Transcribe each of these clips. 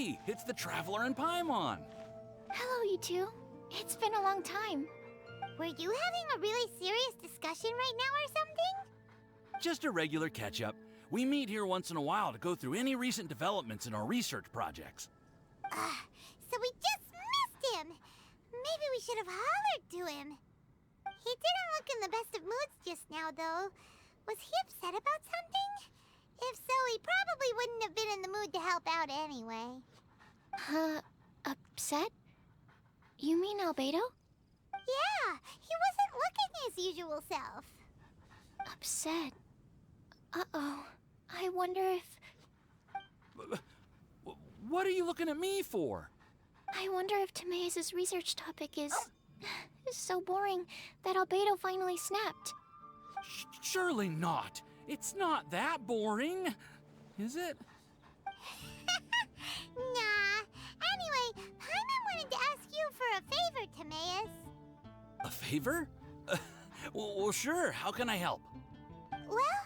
Hey, it's the Traveler and Pаймон. Hello, you two. It's been a long time. Were you having a really serious discussion right now or something? Just a regular catch-up. We meet here once in a while to go through any recent developments in our research projects. So we just missed him. Maybe we should have hollered to him. He didn't look in the best of moods just now, though. Was he upset about something? If so, he probably wouldn't have been in the mood to help out anyway. Upset? You mean Альбедо? Yeah, he wasn't looking his usual self. Upset? Uh-oh. I wonder if... What are you looking at me for? I wonder if Timaeus' research topic is so boring that Альбедо finally snapped. Surely not. It's not that boring, is it? Nah. Anyway, Pаймon wanted to ask you for a favor, Timaeus. A favor? Well, sure. How can I help? Well,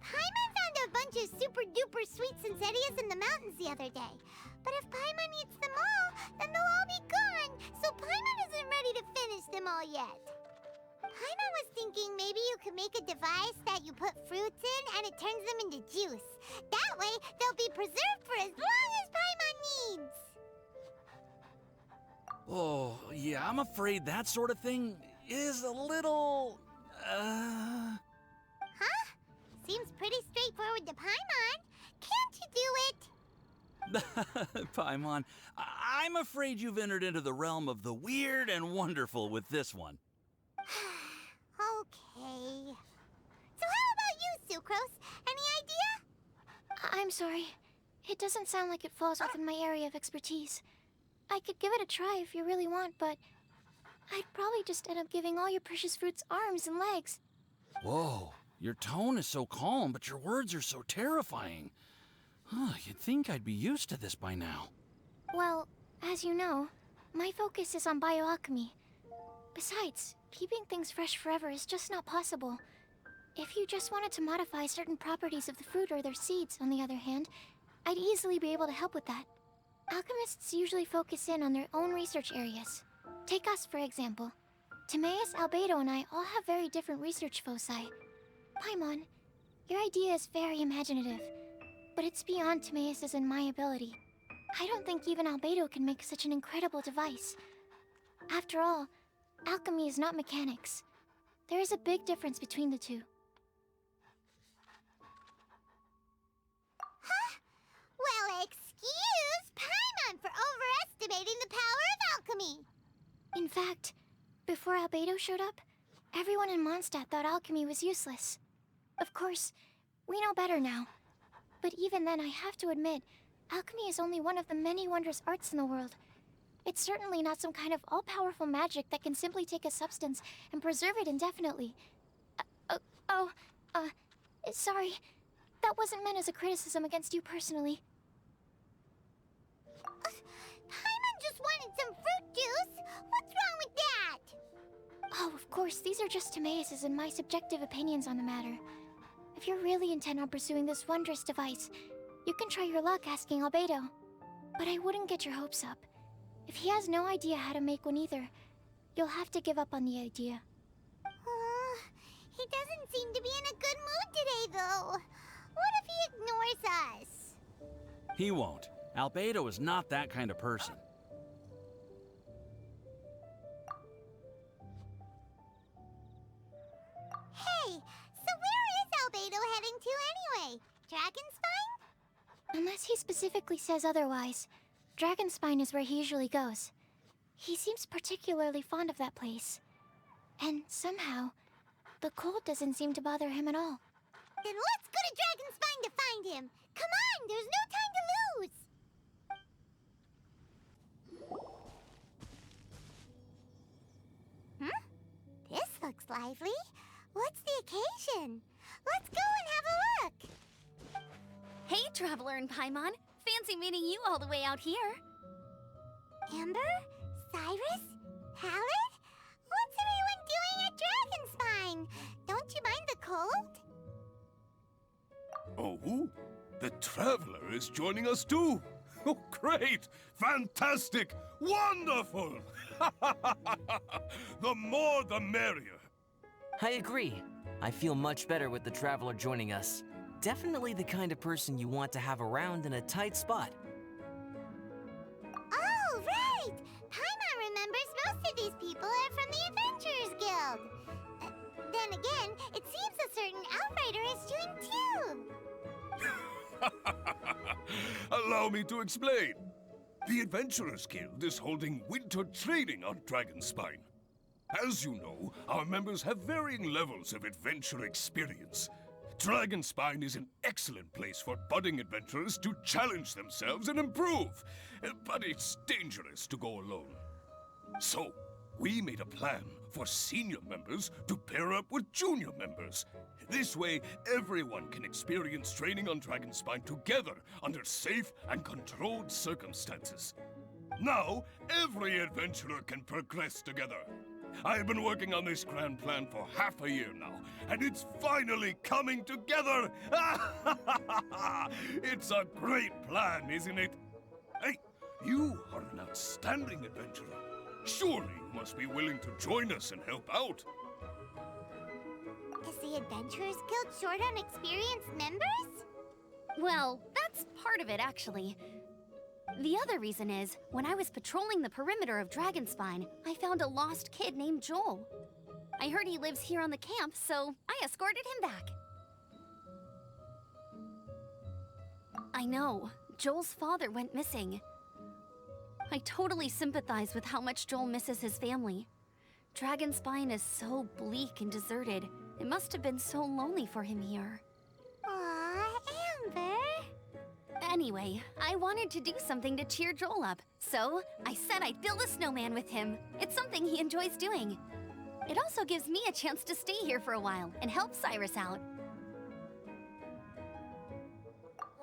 Pаймon found a bunch of super-duper sweet Sincerias in the mountains the other day. But if Pаймon eats them all, then they'll all be gone, so Pаймon isn't ready to finish them all yet. Pаймon was thinking maybe you could make a device that you put fruits in and it turns them into juice. That way, they'll be preserved for as long as Pаймon needs. Oh, yeah, I'm afraid that sort of thing is a little... Huh? Seems pretty straightforward to Pаймon. Can't you do it? Pаймon, I'm afraid you've entered into the realm of the weird and wonderful with this one. Okay. So how about you, Sucrose? Any idea? I'm sorry. It doesn't sound like it falls within my area of expertise. I could give it a try if you really want, but I'd probably just end up giving all your precious fruits arms and legs. Whoa, your tone is so calm, but your words are so terrifying. You'd think I'd be used to this by now. Well, as you know, my focus is on bioalchemy. Besides, keeping things fresh forever is just not possible. If you just wanted to modify certain properties of the fruit or their seeds, on the other hand, I'd easily be able to help with that. Alchemists usually focus in on their own research areas. Take us, for example. Timaeus, Альбедо, and I all have very different research foci. Pаймon, your idea is very imaginative, but it's beyond Timaeus' and my ability. I don't think even Альбедо can make such an incredible device. After all, alchemy is not mechanics. There is a big difference between the two. Huh? Well, excuse Pаймon for overestimating the power of alchemy. In fact, before Альбедо showed up, everyone in Mondstadt thought alchemy was useless. Of course, we know better now. But even then, I have to admit, alchemy is only one of the many wondrous arts in the world. It's certainly not some kind of all-powerful magic that can simply take a substance and preserve it indefinitely. Sorry. That wasn't meant as a criticism against you personally. Pаймon just wanted some fruit juice. What's wrong with that? Oh, of course, these are just Timaeus' and my subjective opinions on the matter. If you're really intent on pursuing this wondrous device, you can try your luck asking Альбедо. But I wouldn't get your hopes up. If he has no idea how to make one either, you'll have to give up on the idea. He doesn't seem to be in a good mood today, though. What if he ignores us? He won't. Альбедо is not that kind of person. Hey, so where is Альбедо heading to anyway? Dragonspine? Unless he specifically says otherwise, Dragonspine is where he usually goes. He seems particularly fond of that place. And somehow, the cold doesn't seem to bother him at all. Then let's go to Dragonspine to find him. Come on, there's no time to lose. This looks lively. What's the occasion? Let's go and have a look. Hey, Traveler and Pаймon. Fancy meeting you all the way out here. Amber? Cyrus? Halid? What's everyone doing at Dragonspine? Don't you mind the cold? Oh, the Traveler is joining us too. Oh, great! Fantastic! Wonderful! The more the merrier. I agree. I feel much better with the traveler joining us. Definitely the kind of person you want to have around in a tight spot. Oh, right! Paimon remembers most of these people are from the Adventurers Guild. Then again, it seems a certain outrider is doing too. Allow me to explain. The Adventurers Guild is holding winter training on Dragonspine. As you know, our members have varying levels of adventure experience. Dragonspine is an excellent place for budding adventurers to challenge themselves and improve, but it's dangerous to go alone. So, we made a plan for senior members to pair up with junior members. This way, everyone can experience training on Dragonspine together under safe and controlled circumstances. Now, every adventurer can progress together. I've been working on this grand plan for half a year now, and it's finally coming together! It's a great plan, isn't it? Hey, you are an outstanding adventurer. Surely you must be willing to join us and help out. Is the Adventurers Guild short on experienced members? Well, that's part of it, actually. The other reason is, when I was patrolling the perimeter of Dragonspine, I found a lost kid named Joel. I heard he lives here on the camp, so I escorted him back. I know, Joel's father went missing. I totally sympathize with how much Joel misses his family. Dragonspine is so bleak and deserted. It must have been so lonely for him here. Aw, Amber. Anyway, I wanted to do something to cheer Joel up, so I said I'd build a snowman with him. It's something he enjoys doing. It also gives me a chance to stay here for a while and help Cyrus out.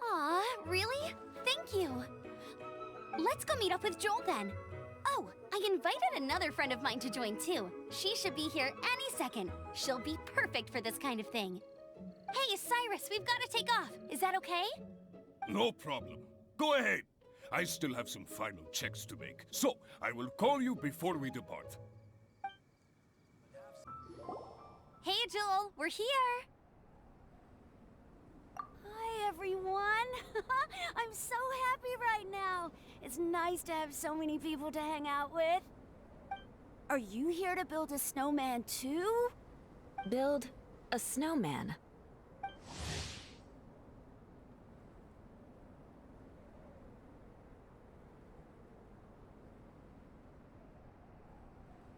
Aw, really? Thank you. Let's go meet up with Joel then. Oh, I invited another friend of mine to join too. She should be here any second. She'll be perfect for this kind of thing. Hey, Cyrus, we've got to take off. Is that okay? No problem. Go ahead. I still have some final checks to make, so I will call you before we depart. Hey, Joel, we're here. Hi, everyone. I'm so happy right now. It's nice to have so many people to hang out with. Are you here to build a snowman too? Build a snowman?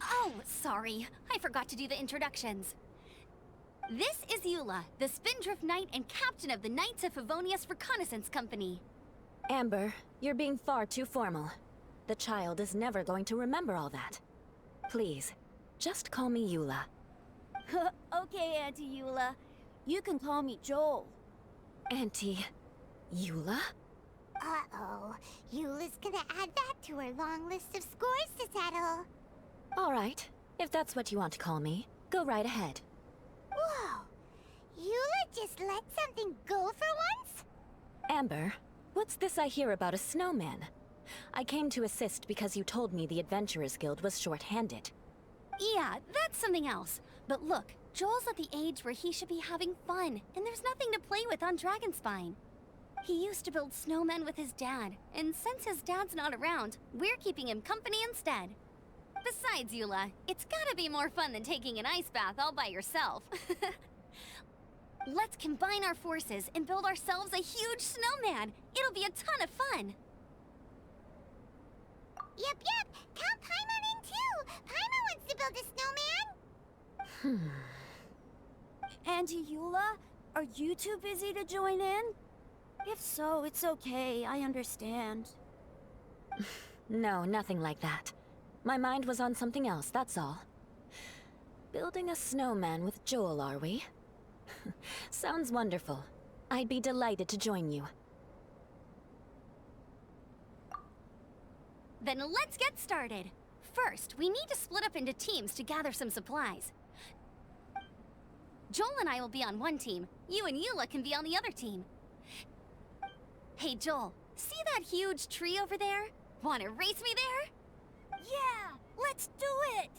Oh, sorry. I forgot to do the introductions. This is Eula, the Spindrift Knight and captain of the Knights of Favonius Reconnaissance Company. Amber, you're being far too formal. The child is never going to remember all that. Please, just call me Eula. Okay, Auntie Eula. You can call me Joel. Auntie Eula? Uh-oh. Eula's gonna add that to her long list of scores to settle. All right, if that's what you want to call me, go right ahead. Whoa! Eula just let something go for once? Amber, what's this I hear about a snowman? I came to assist because you told me the Adventurers Guild was short-handed. Yeah, that's something else. But look, Joel's at the age where he should be having fun, and there's nothing to play with on Dragonspine. He used to build snowmen with his dad, and since his dad's not around, we're keeping him company instead. Besides, Eula, it's gotta be more fun than taking an ice bath all by yourself. Let's combine our forces and build ourselves a huge snowman. It'll be a ton of fun. Yep. Count Paimon in too. Paimon wants to build a snowman. Auntie Eula, are you too busy to join in? If so, it's okay. I understand. No, nothing like that. My mind was on something else, that's all. Building a snowman with Joel, are we? Sounds wonderful. I'd be delighted to join you. Then let's get started. First, we need to split up into teams to gather some supplies. Joel and I will be on one team. You and Eula can be on the other team. Hey, Joel, See that huge tree over there? Wanna race me there? Yeah, let's do it!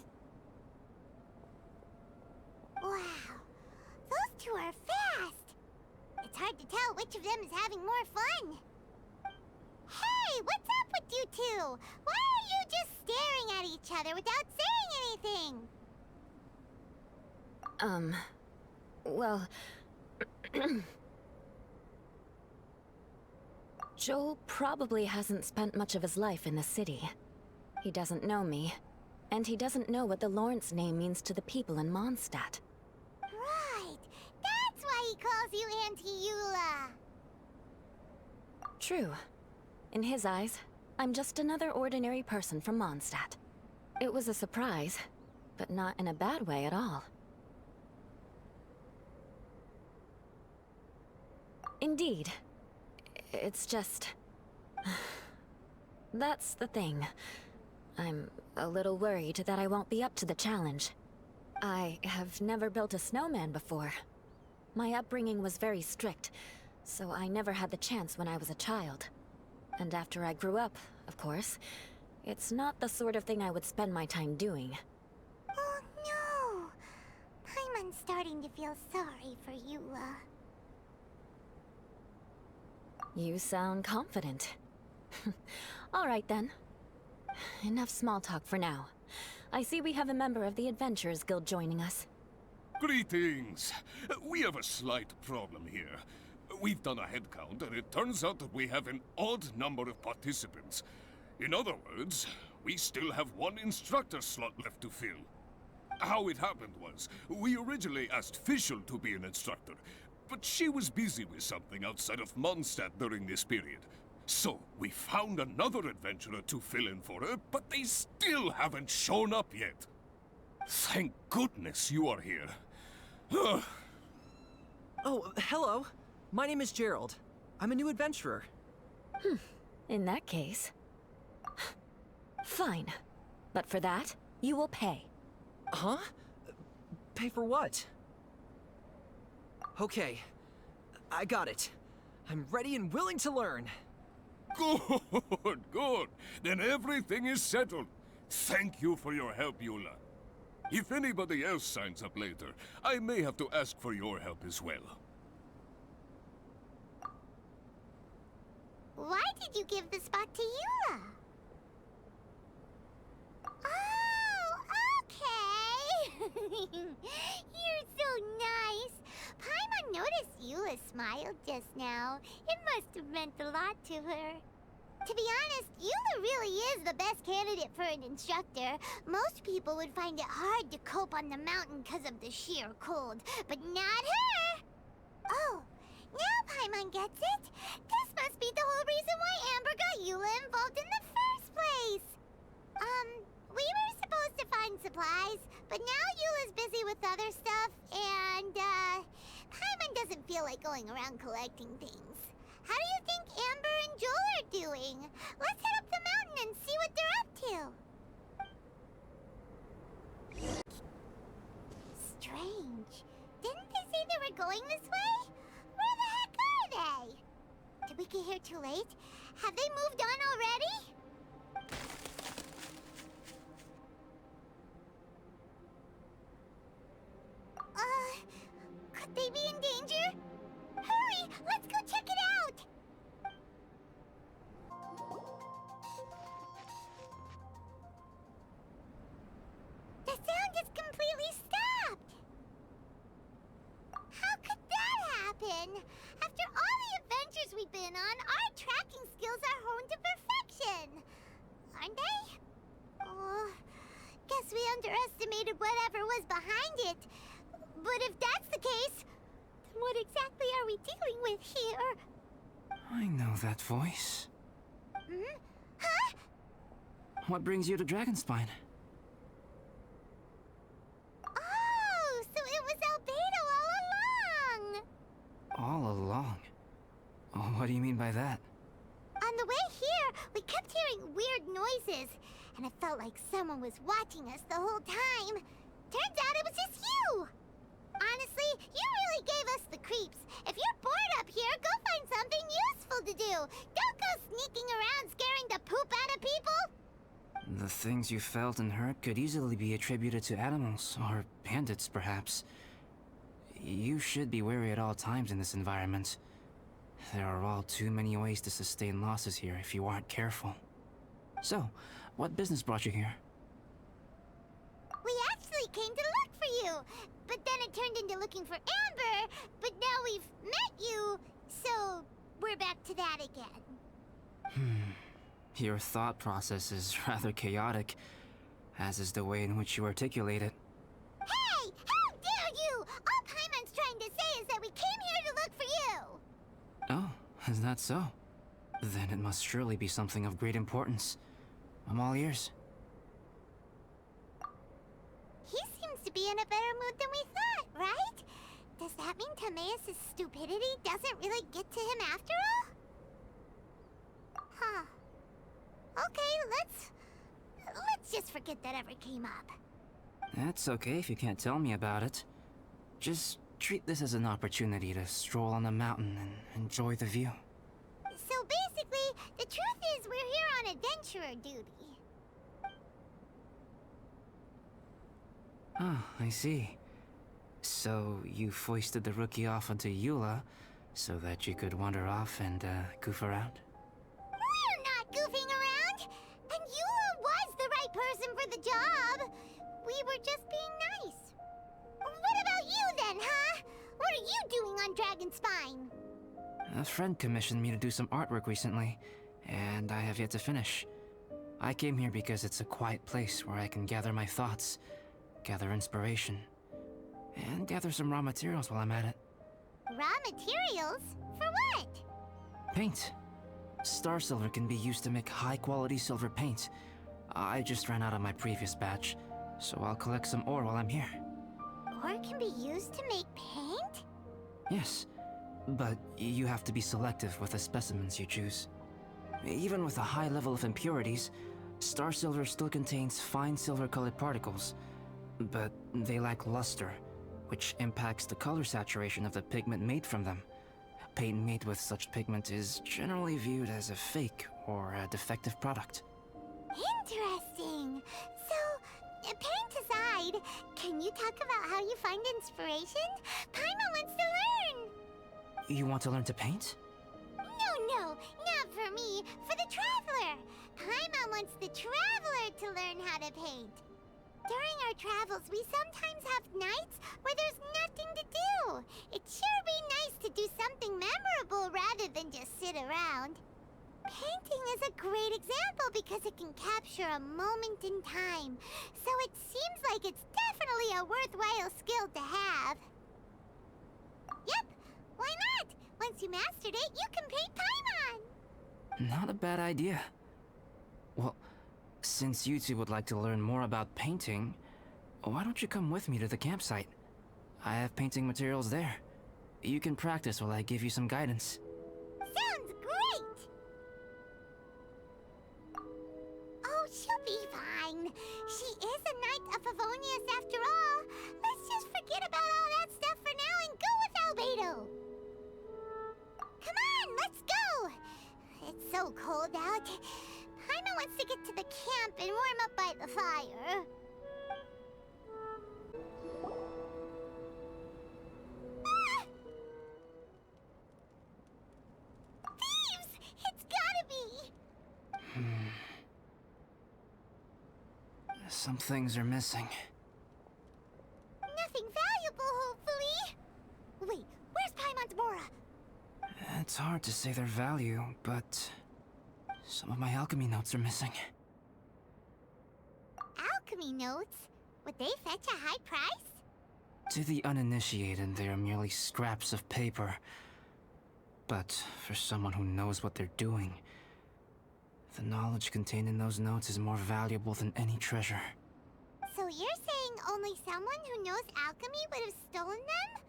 Wow, those two are fast. It's hard to tell which of them is having more fun. Hey, what's up with you two? Why are you just staring at each other without saying anything? Well... Joel probably hasn't spent much of his life in the city. He doesn't know me, and he doesn't know what the Lawrence name means to the people in Mondstadt. Right, that's why he calls you Auntie Eula. True. In his eyes, I'm just another ordinary person from Mondstadt. It was a surprise, but not in a bad way at all. Indeed. It's just... That's the thing. I'm a little worried that I won't be up to the challenge. I have never built a snowman before. My upbringing was very strict, so I never had the chance when I was a child. And after I grew up, of course, it's not the sort of thing I would spend my time doing. Oh no! Paimon's starting to feel sorry for Eula. You sound confident. All right then. Enough small talk for now. I see we have a member of the Adventurers Guild joining us. Greetings. We have a slight problem here. We've done a head count, and it turns out that we have an odd number of participants. In other words, we still have one instructor slot left to fill. How it happened was, we originally asked Fischl to be an instructor, but she was busy with something outside of Mondstadt during this period. So, we found another adventurer to fill in for her, but they still haven't shown up yet. Thank goodness you are here. Oh, hello. My name is Gerald. I'm a new adventurer. In that case... Fine. But for that, you will pay. Huh? Pay for what? Okay. I got it. I'm ready and willing to learn. Good, good. Then everything is settled. Thank you for your help, Eula. If anybody else signs up later, I may have to ask for your help as well. Why did you give the spot to Eula? Oh, okay. You're so nice. Paimon noticed Eula smiled just now. It must have meant a lot to her. To be honest, Eula really is the best candidate for an instructor. Most people would find it hard to cope on the mountain because of the sheer cold, but not her! Oh, now Paimon gets it. This must be the whole reason why Amber got Eula involved in the first place. We were supposed to find supplies, but now Eula's busy with other stuff, and, Paimon doesn't feel like going around collecting things. How do you think Amber and Joel are doing? Let's head up the mountain and see what they're up to. Strange. Didn't they say they were going this way? Where the heck are they? Did we get here too late? Have they moved on already? Could they be in danger? Hurry! Let's go check it out! The sound is completely stopped! How could that happen? After all the adventures we've been on, our tracking skills are honed to perfection! Aren't they? Oh, guess we underestimated whatever was behind it. But if that's the case, then what exactly are we dealing with here? I know that voice. Hmm? Huh? What brings you to Dragonspine? Oh, so it was Альбедо all along! All along? Oh, what do you mean by that? On the way here, we kept hearing weird noises, and it felt like someone was watching us the whole time. Turns out it was just you! Honestly, you really gave us the creeps. If you're bored up here, go find something useful to do. Don't go sneaking around scaring the poop out of people. The things you felt and heard could easily be attributed to animals, or bandits, perhaps. You should be wary at all times in this environment. There are all too many ways to sustain losses here if you aren't careful. So, what business brought you here? We actually came to look for you, but then it turned into looking for Amber, but now we've met you, so we're back to that again. Your thought process is rather chaotic, as is the way in which you articulate it. Hey! How dare you! All Paimon's trying to say is that we came here to look for you! Oh, is that so? Then it must surely be something of great importance. I'm all ears. He seems to be in a better mood than we thought, right? Does that mean Timaeus' stupidity doesn't really get to him after all? Huh. Okay, let's just forget that ever came up. That's okay if you can't tell me about it. Just treat this as an opportunity to stroll on the mountain and enjoy the view. So basically, the truth is we're here on adventurer duty. Oh, I see. So you foisted the rookie off onto Eula so that you could wander off and goof around? We're not goofing around! And Eula was the right person for the job! We were just being nice. What about you then, huh? What are you doing on Dragonspine? A friend commissioned me to do some artwork recently, and I have yet to finish. I came here because it's a quiet place where I can gather my thoughts, gather inspiration, and gather some raw materials while I'm at it. Raw materials? For what? Paint. Star silver can be used to make high-quality silver paint. I just ran out of my previous batch, so I'll collect some ore while I'm here. Ore can be used to make paint? Yes, but you have to be selective with the specimens you choose. Even with a high level of impurities, star silver still contains fine silver-colored particles, but they lack luster, which impacts the color saturation of the pigment made from them. Paint made with such pigment is generally viewed as a fake or a defective product. Interesting. So, paint aside, can you talk about how you find inspiration? Paimon wants to learn. You want to learn to paint? No, not for me. For the traveler. Paimon wants the traveler to learn how to paint. During our travels, we sometimes have nights where there's nothing to do. It'd sure be nice to do something memorable rather than just sit around. Painting is a great example because it can capture a moment in time. So it seems like it's definitely a worthwhile skill to have. Yep, why not? Once you mastered it, you can paint Paimon. Not a bad idea. Well, since you two would like to learn more about painting, why don't you come with me to the campsite? I have painting materials there. You can practice while I give you some guidance. Sounds great! Oh, she'll be fine. She is a Knight of Favonius after all. Let's just forget about all that stuff for now and go with Альбедо. Come on, let's go! It's so cold out. Paimon wants to get to the camp and warm up by the fire. Ah! Thieves! It's gotta be! Some things are missing. Nothing valuable, hopefully. Wait, where's Paimon's Mora? It's hard to say their value, but some of my alchemy notes are missing. Alchemy notes? Would they fetch a high price? To the uninitiated, they are merely scraps of paper. But for someone who knows what they're doing, the knowledge contained in those notes is more valuable than any treasure. So you're saying only someone who knows alchemy would have stolen them?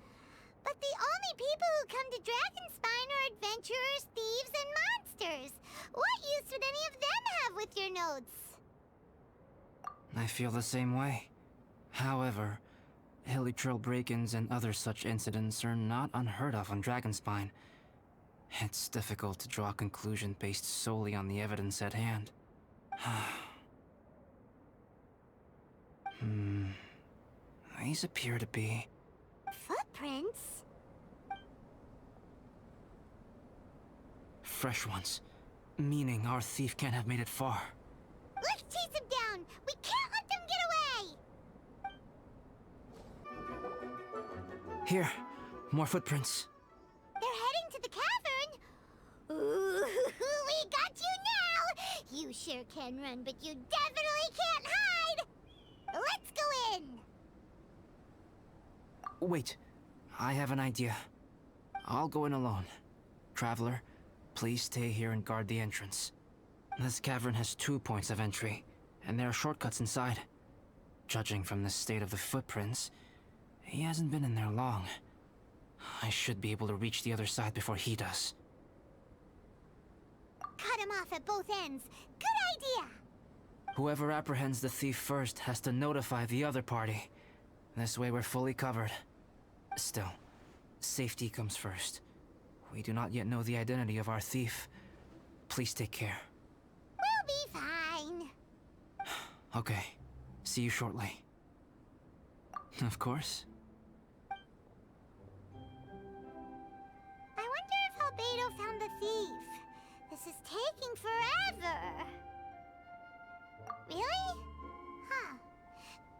But the only people who come to Dragonspine are adventurers, thieves, and monsters. What use would any of them have with your notes? I feel the same way. However, Hilly trail break-ins and other such incidents are not unheard of on Dragonspine. It's difficult to draw a conclusion based solely on the evidence at hand. These appear to be... Footprints? fresh ones. Meaning our thief can't have made it far. Let's chase him down! We can't let them get away! Here, more footprints. They're heading to the cavern! Ooh, we got you now! You sure can run, but you definitely can't hide! Let's go in! Wait, I have an idea. I'll go in alone. Traveler, please stay here and guard the entrance. This cavern has 2 points of entry, and there are shortcuts inside. Judging from the state of the footprints, he hasn't been in there long. I should be able to reach the other side before he does. Cut him off at both ends. Good idea! Whoever apprehends the thief first has to notify the other party. This way we're fully covered. Still, safety comes first. We do not yet know the identity of our thief. Please take care. We'll be fine. Okay. See you shortly. Of course. I wonder if Альбедо found the thief. This is taking forever. Really? Huh.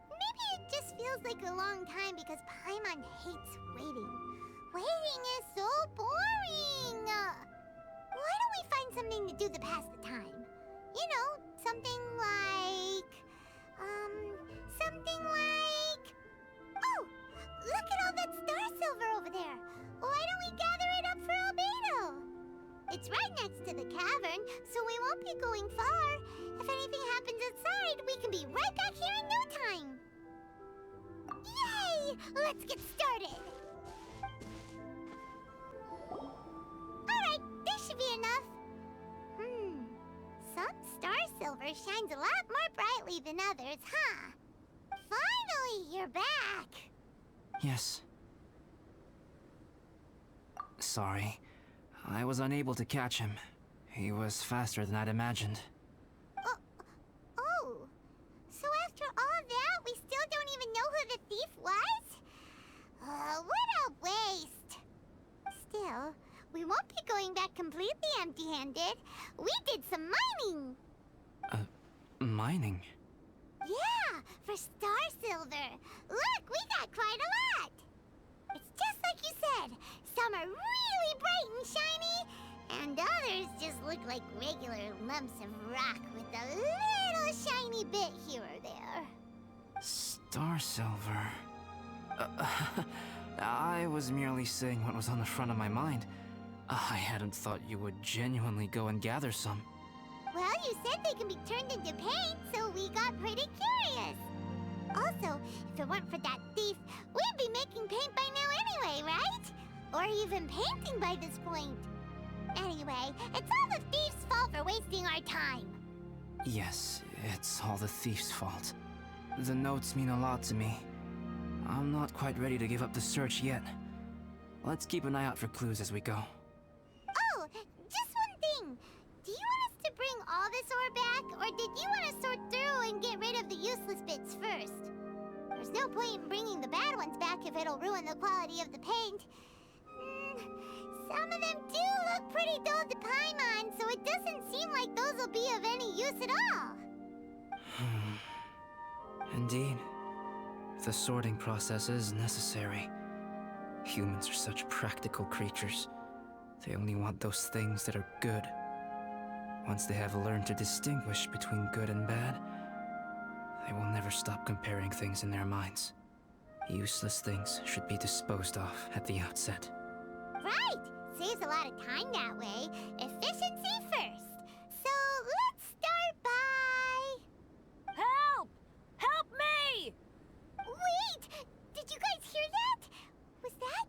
Maybe it just feels like a long time because Pаймon hates waiting. Waiting is so boring! Why don't we find something to do to pass the time? You know, something like... Oh! Look at all that star silver over there! Why don't we gather it up for Альбедо? It's right next to the cavern, so we won't be going far. If anything happens outside, we can be right back here in no time. Yay! Let's get started! Alright, this should be enough. Some star silver shines a lot more brightly than others, huh? Finally, you're back! Yes. Sorry. I was unable to catch him. He was faster than I'd imagined. Oh. So after all that, we still don't even know who the thief was? What a waste! Still, we won't be going back completely empty-handed. We did some mining! Mining? Yeah, for star silver. Look, we got quite a lot! It's just like you said. Some are really bright and shiny, and others just look like regular lumps of rock with a little shiny bit here or there. Star silver. I was merely saying what was on the front of my mind. I hadn't thought you would genuinely go and gather some. Well, you said they can be turned into paint, so we got pretty curious. Also, if it weren't for that thief, we'd be making paint by now anyway, right? Or even painting by this point. Anyway, it's all the thief's fault for wasting our time. Yes, it's all the thief's fault. The notes mean a lot to me. I'm not quite ready to give up the search yet. Let's keep an eye out for clues as we go. Oh, just one thing. Do you want us to bring all this ore back, or did you want to sort through and get rid of the useless bits first? There's no point in bringing the bad ones back if it'll ruin the quality of the paint. Some of them do look pretty dull to Pаймon, so it doesn't seem like those will be of any use at all. Indeed. The sorting process is necessary. Humans are such practical creatures. They only want those things that are good. Once they have learned to distinguish between good and bad, they will never stop comparing things in their minds. Useless things should be disposed of at the outset. Right! Saves a lot of time that way. Efficiency first. So let's start by... Help! Help me! Wait! Did you guys hear that? Was that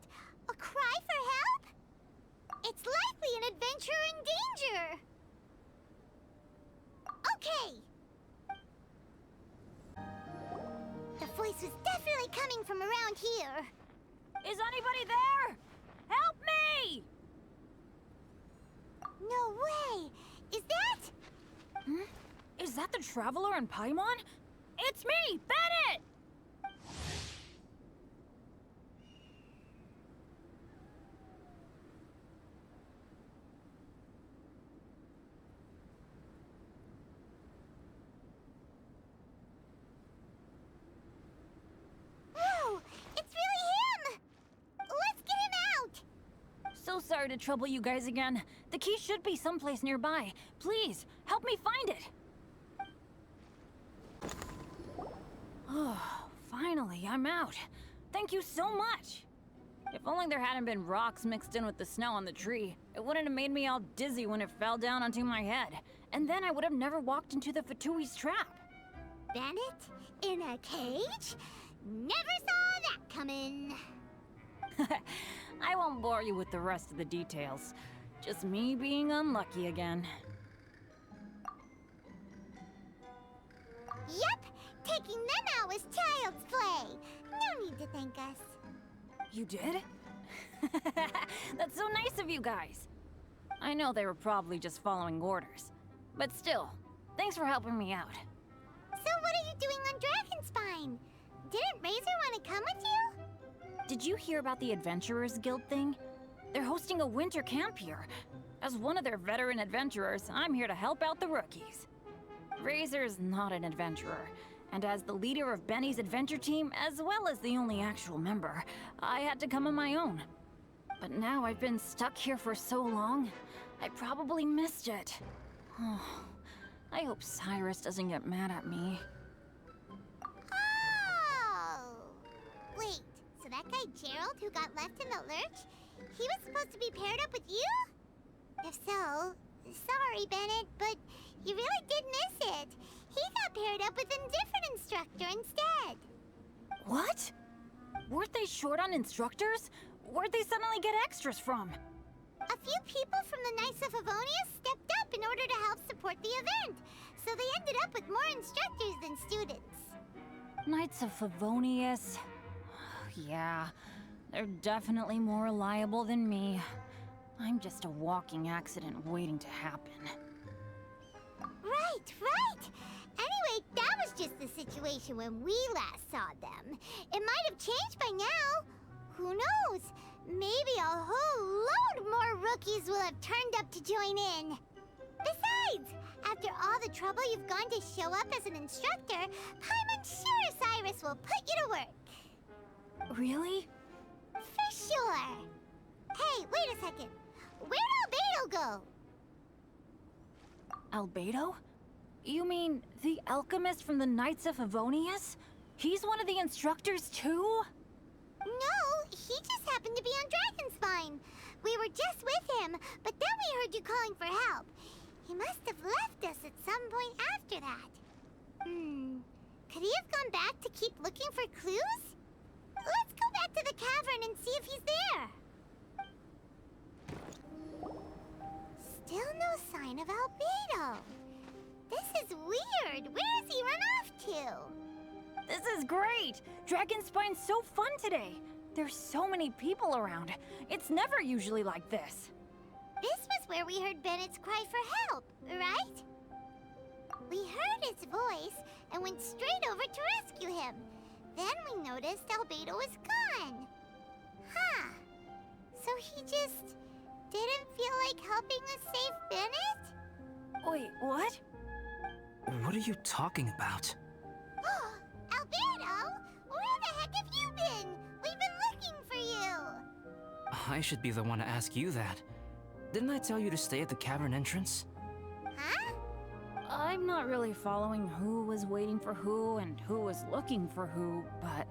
a cry for help? It's likely an adventurer in danger. Okay. The voice voice was definitely coming from around here. Is anybody there? Help me! No way! Is that? Is that the Traveler and Paimon? It's me, Bennett! Whoa! It's really him! Let's get him out! So sorry to trouble you guys again. The key should be someplace nearby. Please, help me find it. Oh, finally, I'm out. Thank you so much. If only there hadn't been rocks mixed in with the snow on the tree, it wouldn't have made me all dizzy when it fell down onto my head. And then I would have never walked into the Fatui's trap. Bennett? In a cage? Never saw that coming. I won't bore you with the rest of the details. Just me being unlucky again. Yep, taking them out was child's play. No need to thank us. You did? That's so nice of you guys. I know they were probably just following orders. But still, thanks for helping me out. So what are you doing on Dragonspine? Didn't Razor want to come with you? Did you hear about the Adventurers Guild thing? They're hosting a winter camp here. As one of their veteran adventurers, I'm here to help out the rookies. Razor's not an adventurer, and as the leader of Benny's adventure team, as well as the only actual member, I had to come on my own. But now I've been stuck here for so long, I probably missed it. Oh, I hope Cyrus doesn't get mad at me. Oh! Wait, so that guy Gerald who got left in the lurch, he was supposed to be paired up with you? If so, sorry, Bennett, but you really did miss it. He got paired up with a different instructor instead. What? Weren't they short on instructors? Where'd they suddenly get extras from? A few people from the Knights of Avonia stepped up in order to help support the event, so they ended up with more instructors than students. Knights of Favonius. Yeah, they're definitely more reliable than me. I'm just a walking accident waiting to happen. Right, right! Anyway, that was just the situation when we last saw them. It might have changed by now. Who knows? Maybe a whole load more rookies will have turned up to join in. Besides, after all the trouble you've gone to show up as an instructor, I'm sure Cyrus will put you to work. Really? For sure. Hey, wait a second. Where'd Альбедо go? Альбедо? You mean the alchemist from the Knights of Favonius? He's one of the instructors too? No, he just happened to be on Dragonspine. We were just with him, but then we heard you calling for help. He must have left us at some point after that. Could he have gone back to keep looking for clues? Let's go back to the cavern and see if he's there. Still no sign of Альбедо. This is weird. Where has he run off to? This is great! Dragonspine's so fun today! There's so many people around. It's never usually like this. This was where we heard Bennett's cry for help, right? We heard his voice and went straight over to rescue him. Then we noticed Альбедо was gone. Huh. So he just didn't feel like helping us save Bennett? Wait, what? What are you talking about? Альбедо? Where the heck have you been? We've been looking for you. I should be the one to ask you that. Didn't I tell you to stay at the cavern entrance? Huh? I'm not really following who was waiting for who and who was looking for who, but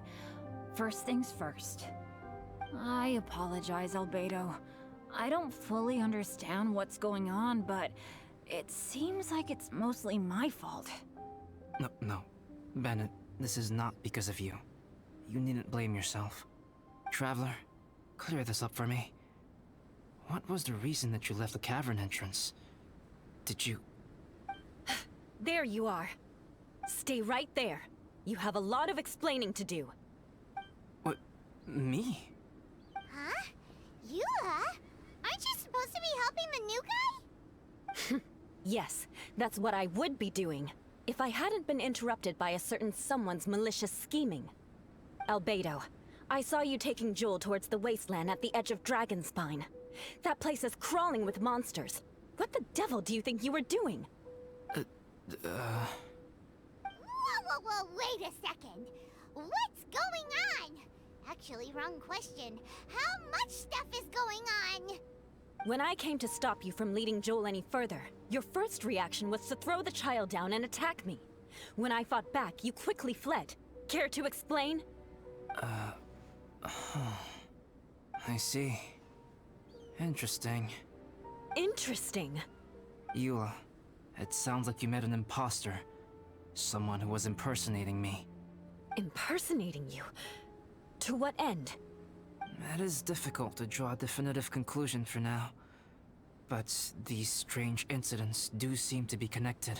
first things first. I apologize, Альбедо. I don't fully understand what's going on, but it seems like it's mostly my fault. No. Bennett, this is not because of you. You needn't blame yourself. Traveler, clear this up for me. What was the reason that you left the cavern entrance? Did you... There you are. Stay right there. You have a lot of explaining to do. What? Me? Huh? Eula? Aren't you supposed to be helping the new guy? Yes, that's what I would be doing, if I hadn't been interrupted by a certain someone's malicious scheming. Альбедо, I saw you taking Joel towards the wasteland at the edge of Dragonspine. That place is crawling with monsters. What the devil do you think you were doing? Whoa, wait a second. What's going on? Actually, wrong question. How much stuff is going on? When I came to stop you from leading Joel any further, your first reaction was to throw the child down and attack me. When I fought back, you quickly fled. Care to explain? I see. Interesting. Interesting. Eula, it sounds like you met an imposter. Someone who was impersonating me. Impersonating you? To what end? It is difficult to draw a definitive conclusion for now. But these strange incidents do seem to be connected.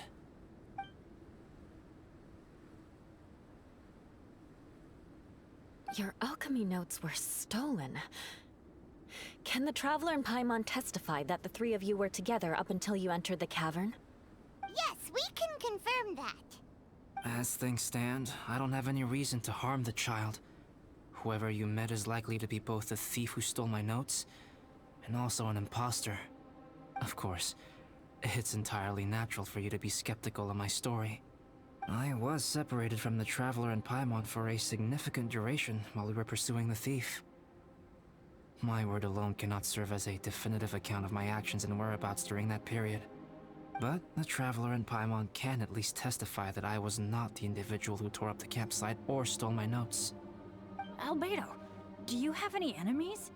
Your alchemy notes were stolen. Can the Traveler and Pаймon testify that the three of you were together up until you entered the cavern? Yes, we can confirm that. As things stand, I don't have any reason to harm the child. Whoever you met is likely to be both the thief who stole my notes, and also an imposter. Of course, it's entirely natural for you to be skeptical of my story. I was separated from the Traveler and Pаймon for a significant duration while we were pursuing the thief. My word alone cannot serve as a definitive account of my actions and whereabouts during that period. But the Traveler and Pаймon can at least testify that I was not the individual who tore up the campsite or stole my notes. Альбедо, do you have any enemies?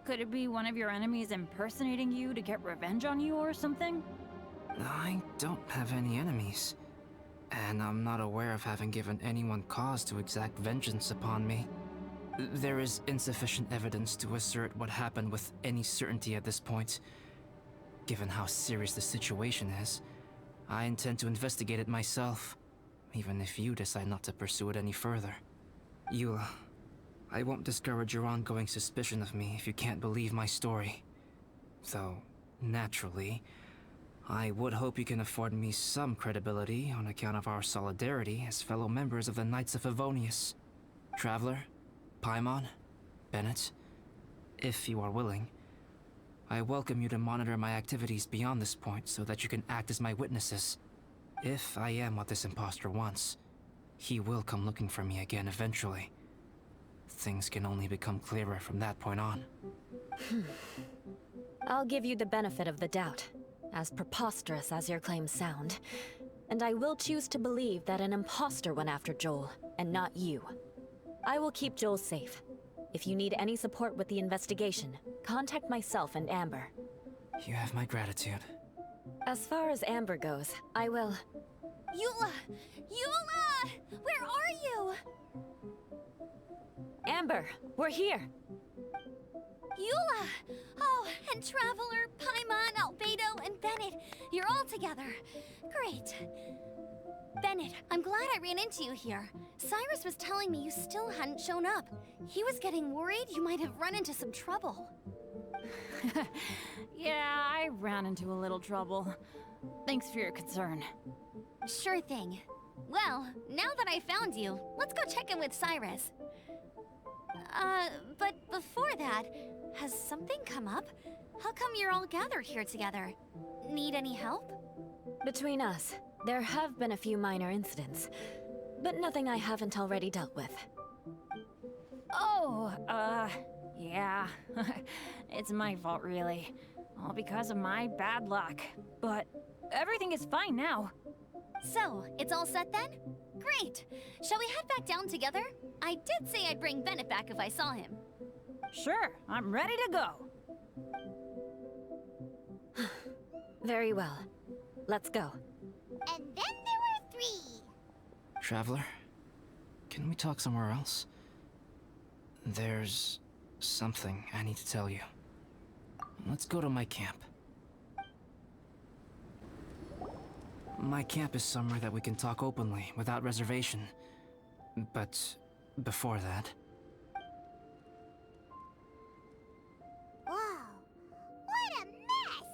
Could it be one of your enemies impersonating you to get revenge on you or something? I don't have any enemies. And I'm not aware of having given anyone cause to exact vengeance upon me. There is insufficient evidence to assert what happened with any certainty at this point. Given how serious the situation is, I intend to investigate it myself, even if you decide not to pursue it any further. Eula, I won't discourage your ongoing suspicion of me if you can't believe my story. Though, naturally, I would hope you can afford me some credibility on account of our solidarity as fellow members of the Knights of Favonius. Traveler, Pаймon, Bennett, if you are willing, I welcome you to monitor my activities beyond this point so that you can act as my witnesses. If I am what this imposter wants, he will come looking for me again eventually. Things can only become clearer from that point on. I'll give you the benefit of the doubt, as preposterous as your claims sound. And I will choose to believe that an imposter went after Joel, and not you. I will keep Joel safe. If you need any support with the investigation, contact myself and Amber. You have my gratitude. As far as Amber goes, I will... Eula! Eula! Where are you? Amber, we're here! Eula! Oh, and Traveler, Pаймon, Альбедо, and Bennett. You're all together. Great. Bennett, I'm glad I ran into you here. Cyrus was telling me you still hadn't shown up. He was getting worried you might have run into some trouble. Yeah, I ran into a little trouble. Thanks for your concern. Sure thing. Well, now that I found you, let's go check in with Cyrus. But before that, has something come up? How come you're all gathered here together? Need any help? Between us, there have been a few minor incidents, but nothing I haven't already dealt with. Oh, yeah. It's my fault, really. All because of my bad luck. But everything is fine now. So, it's all set then? Great! Shall we head back down together? I did say I'd bring Bennett back if I saw him. Sure, I'm ready to go. Very well. Let's go. And then there were 3. Traveler, can we talk somewhere else? There's something I need to tell you. Let's go to my camp. My camp is somewhere that we can talk openly, without reservation. But before that... Whoa, what a mess!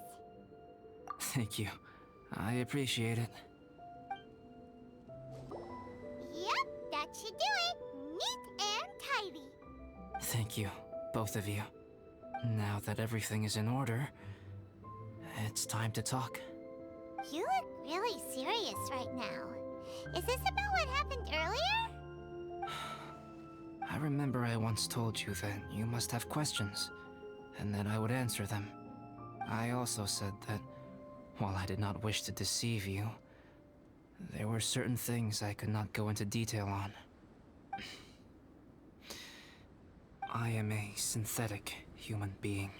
Thank you. I appreciate it. Yep, that should do it. Neat and tidy. Thank you, both of you. Now that everything is in order, it's time to talk. You look really serious right now. Is this about what happened earlier? I remember I once told you that you must have questions, and that I would answer them. I also said that, while I did not wish to deceive you, there were certain things I could not go into detail on. I am a synthetic human being.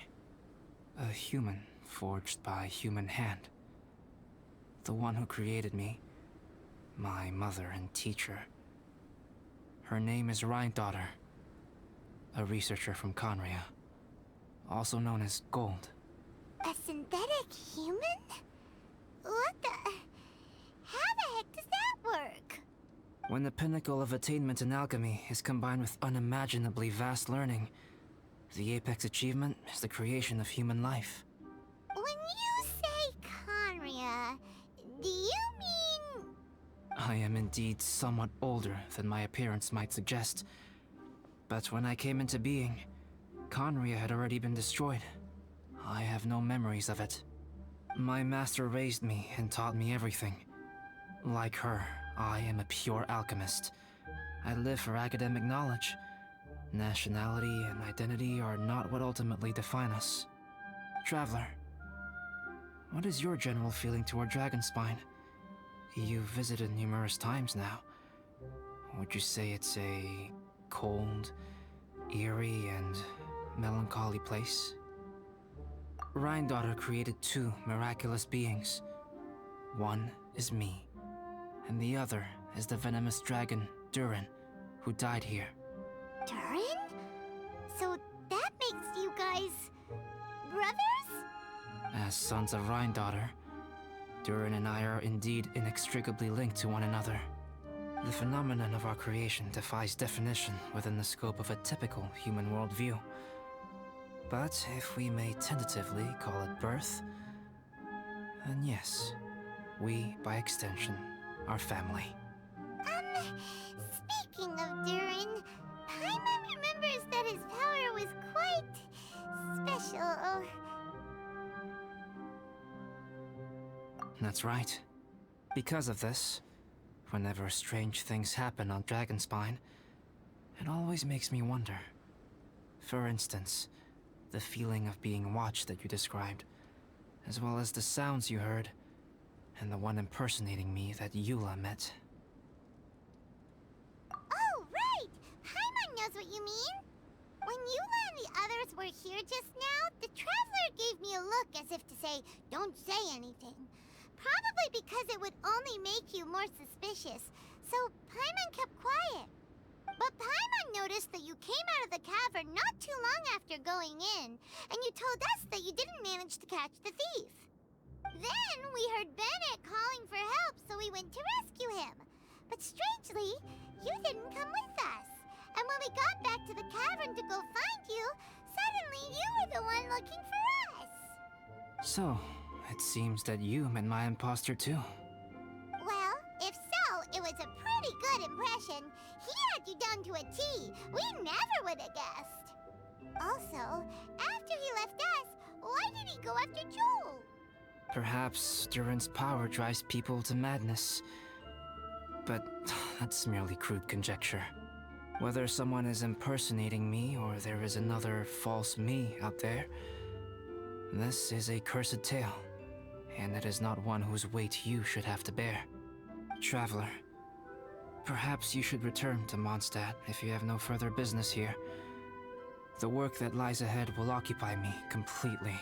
A human forged by human hand. The one who created me, my mother and teacher. Her name is Rhine-daughter, a researcher from Conria, also known as Gold. A synthetic human? What the... How the heck does that work? When the pinnacle of attainment in alchemy is combined with unimaginably vast learning, the apex achievement is the creation of human life. When you say Conria, do you mean... I am indeed somewhat older than my appearance might suggest. But when I came into being, Conria had already been destroyed. I have no memories of it. My master raised me and taught me everything. Like her, I am a pure alchemist. I live for academic knowledge. Nationality and identity are not what ultimately define us. Traveler, what is your general feeling toward Dragonspine? You've visited numerous times now. Would you say it's a cold, eerie, and melancholy place? Rhine-daughter created two miraculous beings. One is me, and the other is the venomous dragon, Durin, who died here. Durin? So that makes you guys... brothers? As sons of Rhine-daughter, Durin and I are indeed inextricably linked to one another. The phenomenon of our creation defies definition within the scope of a typical human worldview. But if we may tentatively call it birth, then yes, we, by extension, are family. Speaking of Durin, Pаймon remembers that his power was quite... special. That's right. Because of this, whenever strange things happen on Dragonspine, it always makes me wonder. For instance, the feeling of being watched that you described, as well as the sounds you heard, and the one impersonating me that Eula met. Oh, right! Pаймon knows what you mean. When Eula and the others were here just now, the Traveler gave me a look as if to say, don't say anything. Probably because it would only make you more suspicious, so Pаймon kept quiet. But Pаймon noticed that you came out of the cavern not too long after going in, and you told us that you didn't manage to catch the thief. Then we heard Bennett calling for help, so we went to rescue him. But strangely, you didn't come with us. And when we got back to the cavern to go find you, suddenly you were the one looking for us. So, it seems that you met my imposter too. Well, if so, it was a pretty good impression. He had you down to a T. We never would have guessed. Also, after he left us, why did he go after Joel? Perhaps Durin's power drives people to madness. But that's merely crude conjecture. Whether someone is impersonating me or there is another false me out there, this is a cursed tale, and it is not one whose weight you should have to bear. Traveler, perhaps you should return to Mondstadt if you have no further business here. The work that lies ahead will occupy me completely.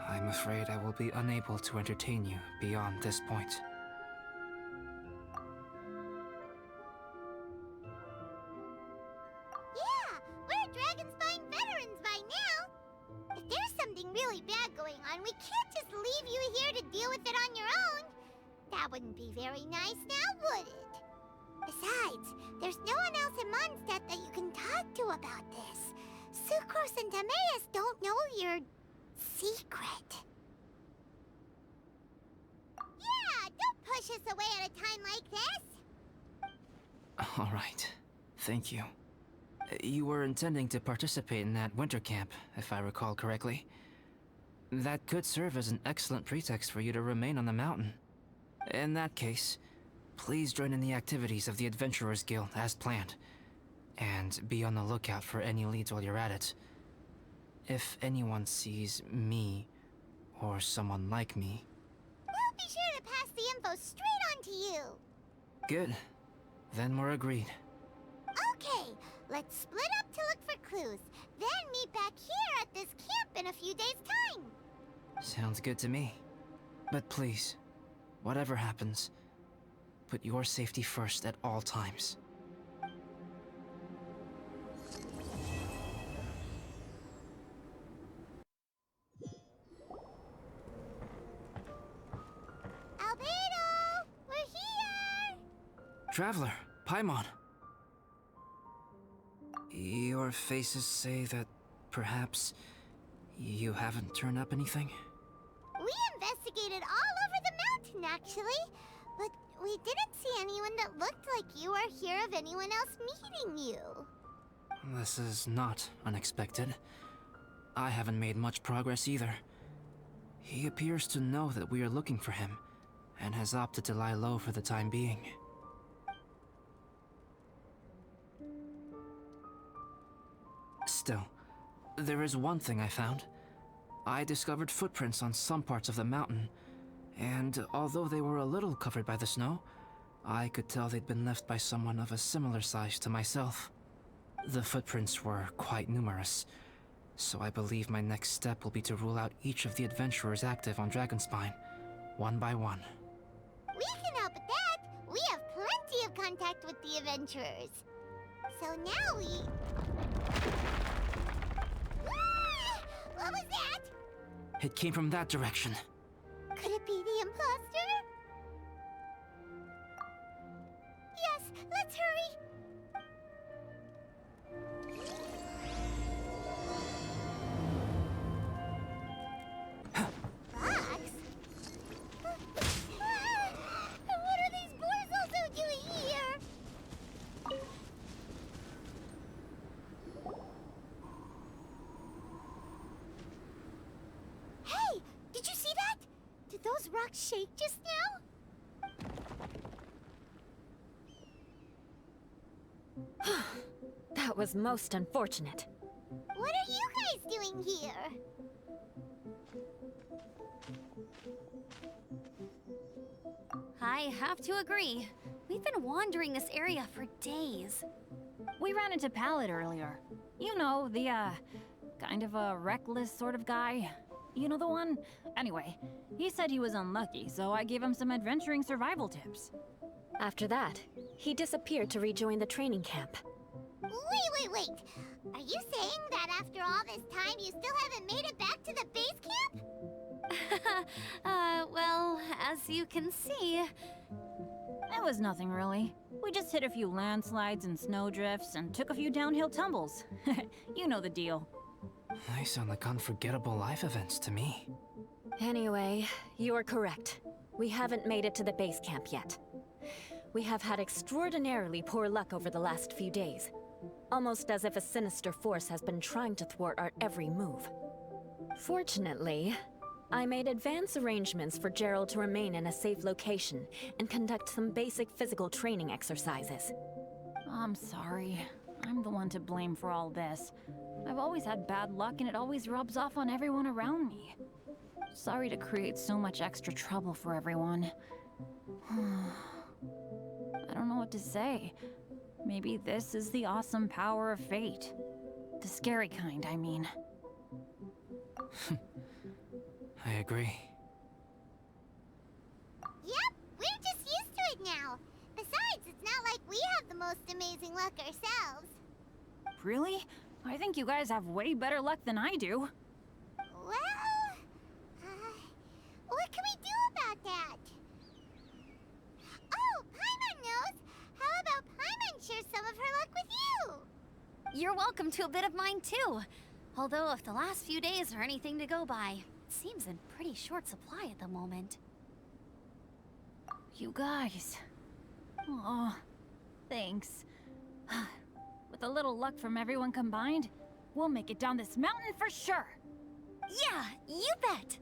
I'm afraid I will be unable to entertain you beyond this point. Yeah, we're Dragonspine veterans by now. If there's something really bad going on, we can't just leave you here to deal with it on your own. That wouldn't be very nice now, would it? Besides, about this. Sucrose and Demeas don't know your secret. Yeah, don't push us away at a time like this. All right. Thank you. You were intending to participate in that winter camp, if I recall correctly. That could serve as an excellent pretext for you to remain on the mountain. In that case, please join in the activities of the Adventurers Guild as planned. And be on the lookout for any leads while you're at it. If anyone sees me, or someone like me... We'll be sure to pass the info straight on to you. Good. Then we're agreed. Okay, let's split up to look for clues. Then meet back here at this camp in a few days' time. Sounds good to me. But please, whatever happens, put your safety first at all times. Альбедо! We're here! Traveler, Pаймon. Your faces say that perhaps you haven't turned up anything? We investigated all over the mountain, actually. But we didn't see anyone that looked like you or hear of anyone else meeting you. This is not unexpected. I haven't made much progress either. He appears to know that we are looking for him, and has opted to lie low for the time being. Still, there is one thing I found. I discovered footprints on some parts of the mountain, and although they were a little covered by the snow, I could tell they'd been left by someone of a similar size to myself. The footprints were quite numerous, so I believe my next step will be to rule out each of the adventurers active on Dragonspine, one by one. We can help with that. We have plenty of contact with the adventurers. So now we... Ah! What was that? It came from that direction. Could it be the imposter? Yes, let's hurry. Fox? What are these boars also doing here? Hey, did you see that? Did those rocks shake just now? That was most unfortunate. What are you guys doing here? I have to agree. We've been wandering this area for days. We ran into Pallet earlier. You know, the, kind of a reckless sort of guy. You know the one? Anyway, he said he was unlucky, so I gave him some adventuring survival tips. After that, he disappeared to rejoin the training camp. Wait. Are you saying that after all this time you still haven't made it back to the base camp? Well, as you can see... It was nothing really. We just hit a few landslides and snowdrifts and took a few downhill tumbles. You know the deal. They sound like unforgettable life events to me. Anyway, you are correct. We haven't made it to the base camp yet. We have had extraordinarily poor luck over the last few days. Almost as if a sinister force has been trying to thwart our every move. Fortunately, I made advance arrangements for Gerald to remain in a safe location and conduct some basic physical training exercises. I'm sorry. I'm the one to blame for all this. I've always had bad luck and it always rubs off on everyone around me. Sorry to create so much extra trouble for everyone. I don't know what to say. Maybe this is the awesome power of fate. The scary kind, I mean. I agree. Yep, we're just used to it now. Besides, it's not like we have the most amazing luck ourselves. Really? I think you guys have way better luck than I do. Well, what can we do about that? Oh, Pаймon knows! How about Pаймon share some of her luck with you? You're welcome to a bit of mine too. Although if the last few days are anything to go by, it seems in pretty short supply at the moment. You guys. Oh, thanks. With a little luck from everyone combined, we'll make it down this mountain for sure. Yeah, you bet.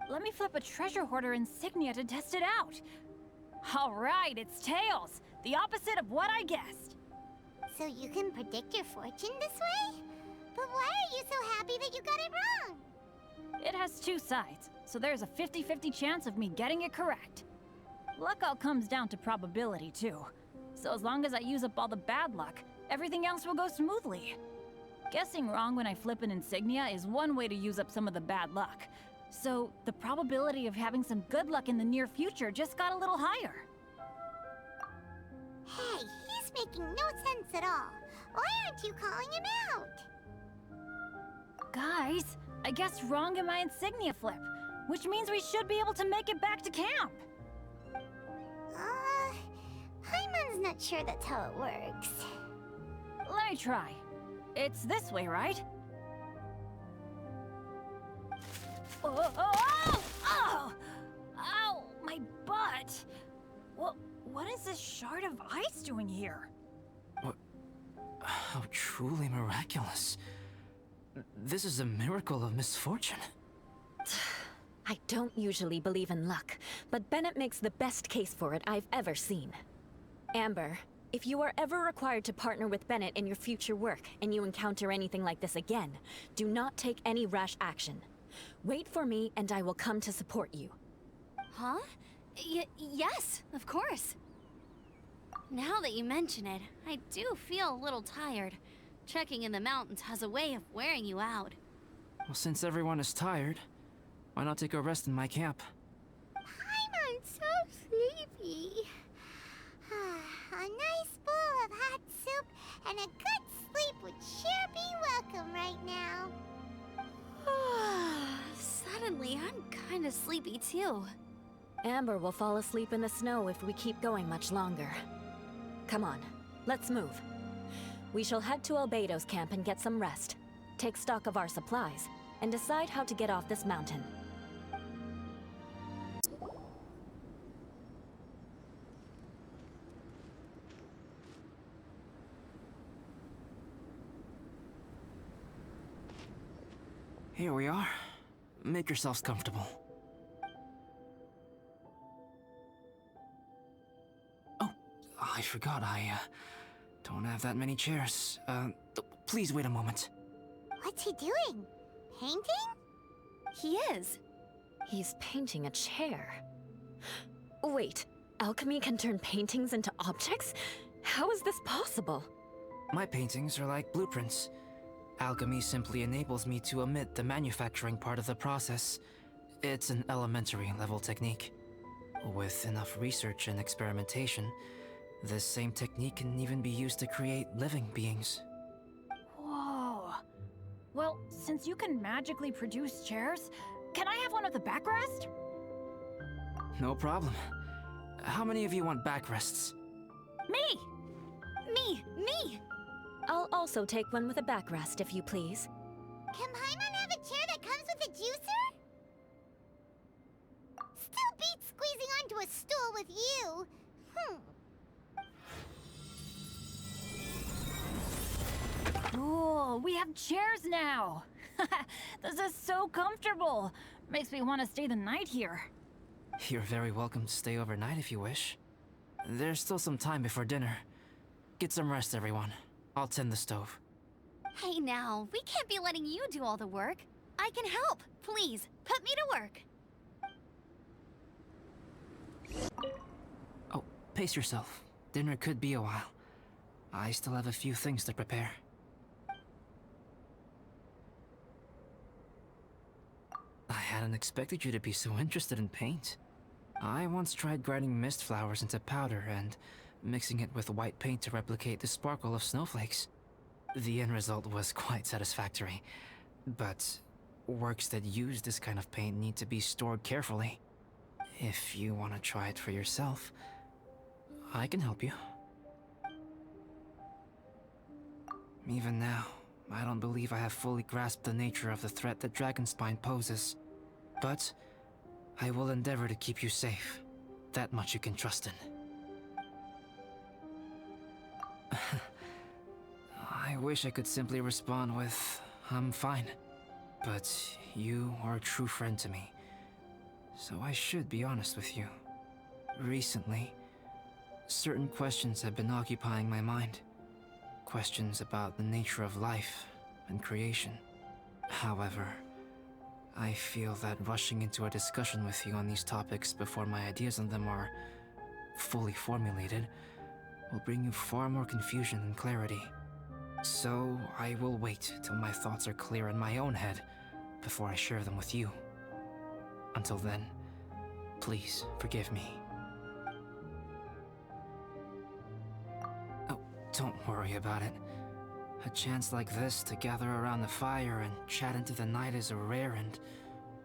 Let me flip a treasure hoarder insignia to test it out. All right, it's tails. The opposite of what I guessed. So you can predict your fortune this way? But why are you so happy that you got it wrong? It has two sides, so there's a 50-50 chance of me getting it correct. Luck all comes down to probability, too. So as long as I use up all the bad luck, everything else will go smoothly. Guessing wrong when I flip an insignia is one way to use up some of the bad luck. So the probability of having some good luck in the near future just got a little higher. Hey, he's making no sense at all. Why aren't you calling him out? Guys, I guessed wrong in my insignia flip, which means we should be able to make it back to camp. Paimon's not sure that's how it works. Let me try. It's this way, right? Oh, oh, oh! Oh! Ow! My butt! What is this shard of ice doing here? What? How truly miraculous. This is a miracle of misfortune. I don't usually believe in luck, but Bennett makes the best case for it I've ever seen. Amber, if you are ever required to partner with Bennett in your future work and you encounter anything like this again, do not take any rash action. Wait for me and I will come to support you. Huh? Yes, of course. Now that you mention it, I do feel a little tired. Trekking in the mountains has a way of wearing you out. Well, since everyone is tired, why not take a rest in my camp? Paimon's so sleepy. A nice bowl of hot soup and a good sleep would sure be welcome right now. Suddenly, I'm kinda sleepy too. Amber will fall asleep in the snow if we keep going much longer. Come on, let's move. We shall head to Albedo's camp and get some rest, take stock of our supplies, and decide how to get off this mountain. Here we are. Make yourselves comfortable. Oh, I forgot I don't have that many chairs. Please wait a moment. What's he doing? Painting? He is. He's painting a chair. Wait, alchemy can turn paintings into objects? How is this possible? My paintings are like blueprints. Alchemy simply enables me to omit the manufacturing part of the process. It's an elementary level technique. With enough research and experimentation, this same technique can even be used to create living beings. Whoa. Well, since you can magically produce chairs, can I have one of the backrests? No problem. How many of you want backrests? Me! Me! I'll also take one with a backrest, if you please. Can Paimon have a chair that comes with a juicer? Still beats squeezing onto a stool with you. Cool, we have chairs now. This is so comfortable. Makes me want to stay the night here. You're very welcome to stay overnight if you wish. There's still some time before dinner. Get some rest, everyone. I'll tend the stove. Hey now, we can't be letting you do all the work. I can help. Please, put me to work. Oh, pace yourself. Dinner could be a while. I still have a few things to prepare. I hadn't expected you to be so interested in paint. I once tried grinding mist flowers into powder and mixing it with white paint to replicate the sparkle of snowflakes. The end result was quite satisfactory, but works that use this kind of paint need to be stored carefully. If you want to try it for yourself, I can help you. Even now, I don't believe I have fully grasped the nature of the threat that Dragonspine poses. But I will endeavor to keep you safe. That much you can trust in. I wish I could simply respond with, I'm fine. But you are a true friend to me. So I should be honest with you. Recently, certain questions have been occupying my mind. Questions about the nature of life and creation. However, I feel that rushing into a discussion with you on these topics before my ideas on them are fully formulated will bring you far more confusion than clarity. So I will wait till my thoughts are clear in my own head before I share them with you. Until then, please forgive me. Oh, don't worry about it. A chance like this to gather around the fire and chat into the night is a rare and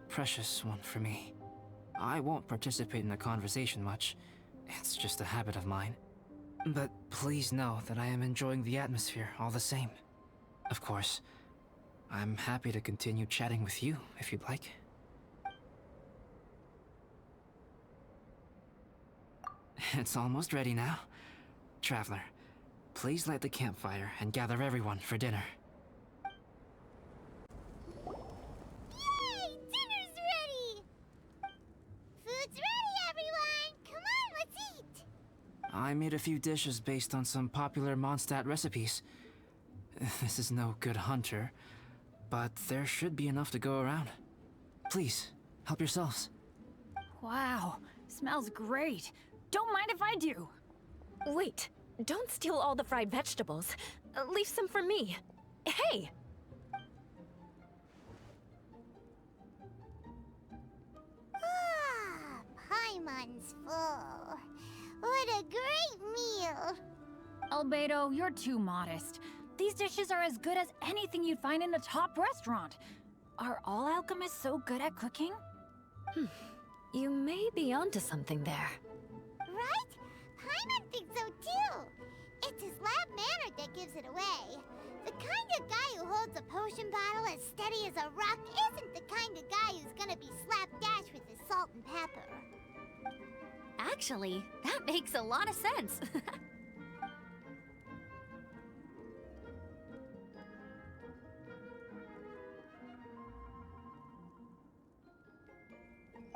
precious one for me. I won't participate in the conversation much. It's just a habit of mine. But please know that I am enjoying the atmosphere all the same. Of course, I'm happy to continue chatting with you if you'd like. It's almost ready now. Traveler, please light the campfire and gather everyone for dinner. Yay! Dinner's ready! Food's ready, everyone! Come on, let's eat! I made a few dishes based on some popular Mondstadt recipes. This is no good hunter, but there should be enough to go around. Please, help yourselves. Wow, smells great. Don't mind if I do. Wait, don't steal all the fried vegetables. Leave some for me. Hey! Ah, Paimon's full. What a great meal! Альбедо, you're too modest. These dishes are as good as anything you'd find in a top restaurant. Are all alchemists so good at cooking? You may be onto something there. Right? Paimon thinks so too. It's his lab manner that gives it away. The kind of guy who holds a potion bottle as steady as a rock isn't the kind of guy who's gonna be slapdash with his salt and pepper. Actually, that makes a lot of sense.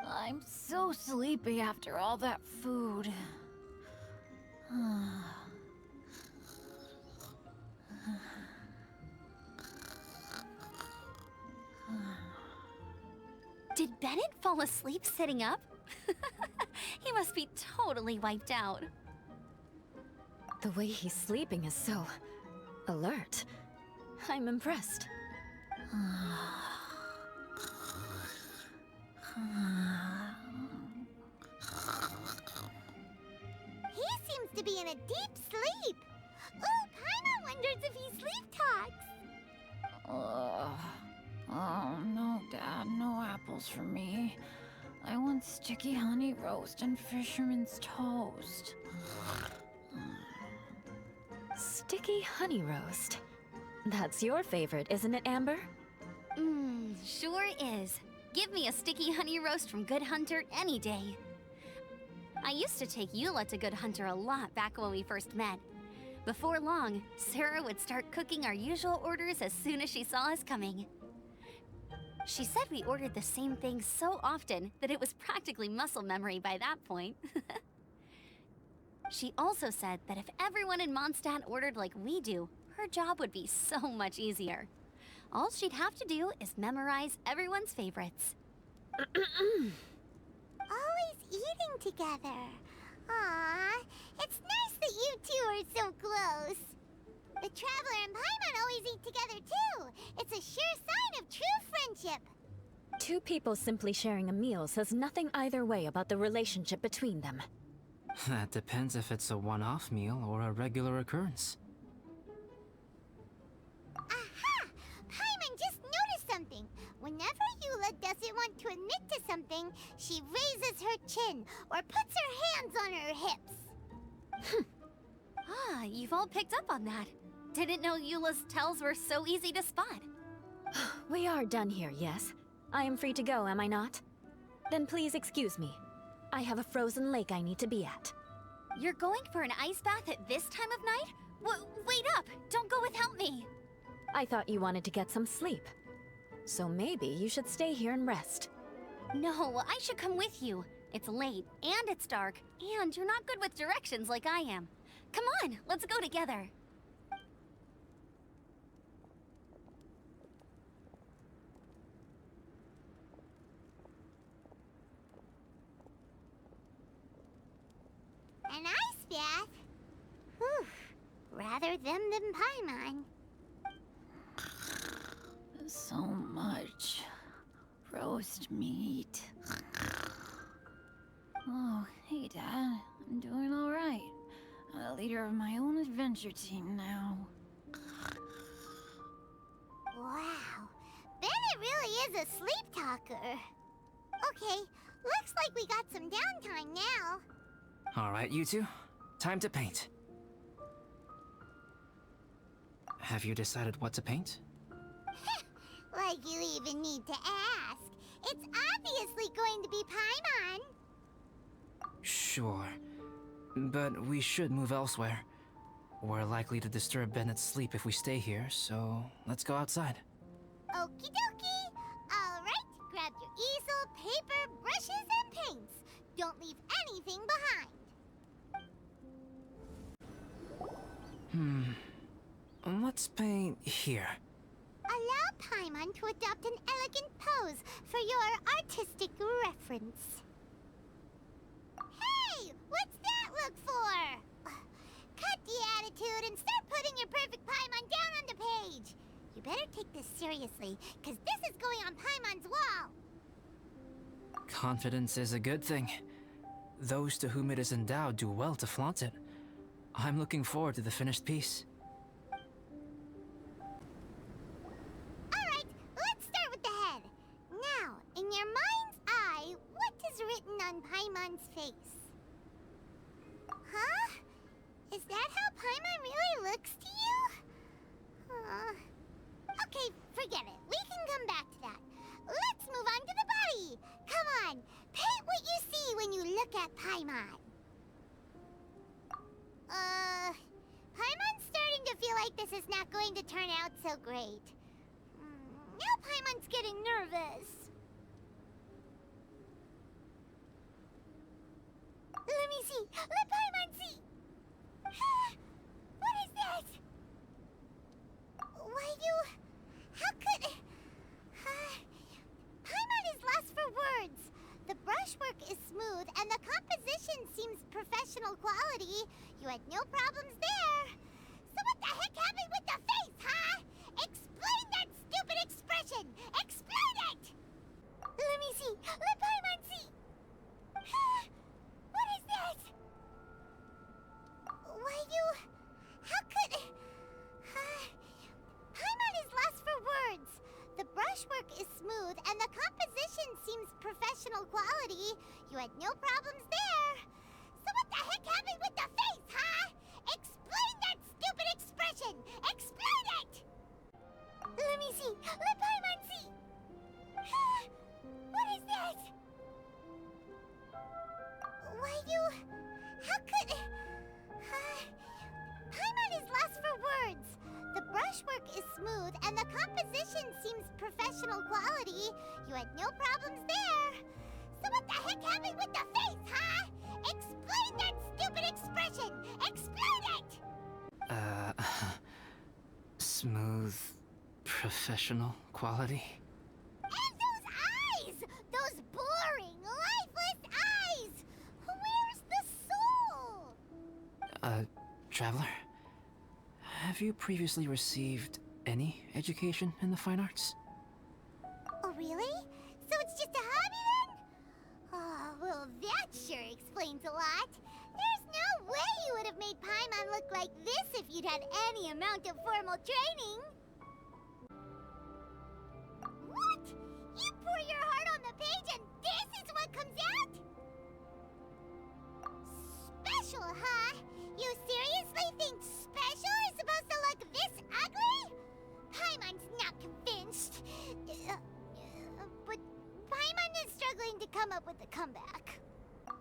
I'm so sleepy after all that food. Did Bennett fall asleep sitting up? He must be totally wiped out. The way he's sleeping is so alert. I'm impressed. He seems to be in a deep sleep. Ooh, Paimon wonders if he sleep talks. Oh, no, Dad, no apples for me. I want sticky honey roast and fisherman's toast. Sticky honey roast. That's your favorite, isn't it, Amber? Sure is. Give me a sticky honey roast from Good Hunter any day. I used to take Eula to Good Hunter a lot back when we first met. Before long, Sarah would start cooking our usual orders as soon as she saw us coming. She said we ordered the same thing so often that it was practically muscle memory by that point. She also said that if everyone in Mondstadt ordered like we do, her job would be so much easier. All she'd have to do is memorize everyone's favorites. Always eating together. Aww, it's nice that you two are so close. The Traveler and Paimon always eat together too. It's a sure sign of true friendship. Two people simply sharing a meal says nothing either way about the relationship between them. That depends if it's a one-off meal or a regular occurrence. Aha! Paimon just noticed something. Whenever Eula doesn't want to admit to something, she raises her chin or puts her hands on her hips. You've all picked up on that. Didn't know Eula's tells were so easy to spot. We are done here, yes? I am free to go, am I not? Then please excuse me. I have a frozen lake I need to be at. You're going for an ice bath at this time of night? Wait up! Don't go without me! I thought you wanted to get some sleep. So maybe you should stay here and rest. No, I should come with you. It's late, and it's dark, and you're not good with directions like I am. Come on, let's go together. An ice bath? Whew. Rather them than Paimon. So much roast meat. Oh, hey, Dad. I'm doing all right. I'm the leader of my own adventure team now. Wow. Bennett really is a sleep talker. Okay, looks like we got some downtime now. All right, you two. Time to paint. Have you decided what to paint? Like you even need to ask. It's obviously going to be Paimon. Sure. But we should move elsewhere. We're likely to disturb Bennett's sleep if we stay here, so let's go outside. Okie dokie. All right, grab your easel, paper, brushes, and paints. Don't leave anything behind. Let's paint here. Allow Paimon to adopt an elegant pose for your artistic reference. Hey! What's that look for? Cut the attitude and start putting your perfect Paimon down on the page. You better take this seriously, because this is going on Paimon's wall. Confidence is a good thing. Those to whom it is endowed do well to flaunt it. I'm looking forward to the finished piece. Alright, let's start with the head. Now, in your mind's eye, what is written on Paimon's face? Huh? Is that how Paimon really looks to you? Okay, forget it. We can come back to that. Let's move on to the body. Come on, paint what you see when you look at Paimon. Paimon's starting to feel like this is not going to turn out so great. Now Paimon's getting nervous. Let me see. Let Paimon see. What is that? Why how could... Paimon is lost for words. The brushwork is smooth and the composition seems professional quality. You had no problems there. So what the heck happened with the face, huh? Explain that stupid expression! Explain it! Let me see. Let Paimon see. What is that? Why how could... Paimon is lost for words. The brushwork is smooth and the composition seems professional quality. You had no problems there. So what the heck happened with the face, huh? Explain that stupid expression! Explain it! Let me see. Let Paimon see. What is that? Why how could... Paimon is lost for words. The brushwork is smooth and the composition seems professional quality. You had no problems there. So what the heck happened with the face, huh? Explain that stupid expression! Explain it! Smooth, professional quality. And those eyes! Those boring, lifeless eyes! Where's the soul? Traveler? Have you previously received any education in the fine arts? Oh, really? So it's just a hobby then? Oh, well, that sure explains a lot. There's no way you would have made Paimon look like this if you'd had any amount of formal training. What? You pour your heart on the page and this is what comes out? Special, huh? You seriously think special is supposed to look this come up with a comeback.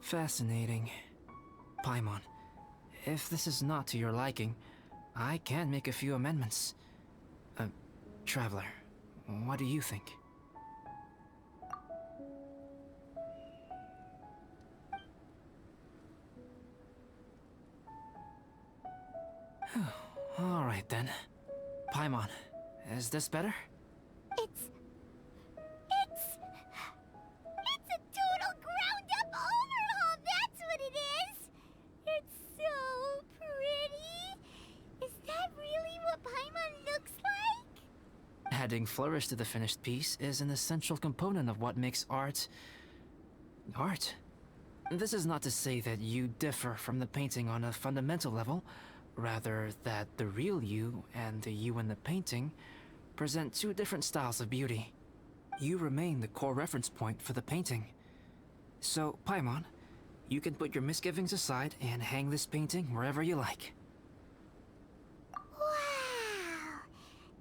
Fascinating. Paimon, if this is not to your liking, I can make a few amendments. Traveler, what do you think? All right then. Paimon, is this better? It's a total ground-up overhaul, that's what it is! It's so pretty! Is that really what Paimon looks like? Adding flourish to the finished piece is an essential component of what makes art... art. This is not to say that you differ from the painting on a fundamental level, rather that the real you and the you in the painting present two different styles of beauty. You remain the core reference point for the painting. So, Paimon, you can put your misgivings aside and hang this painting wherever you like. Wow!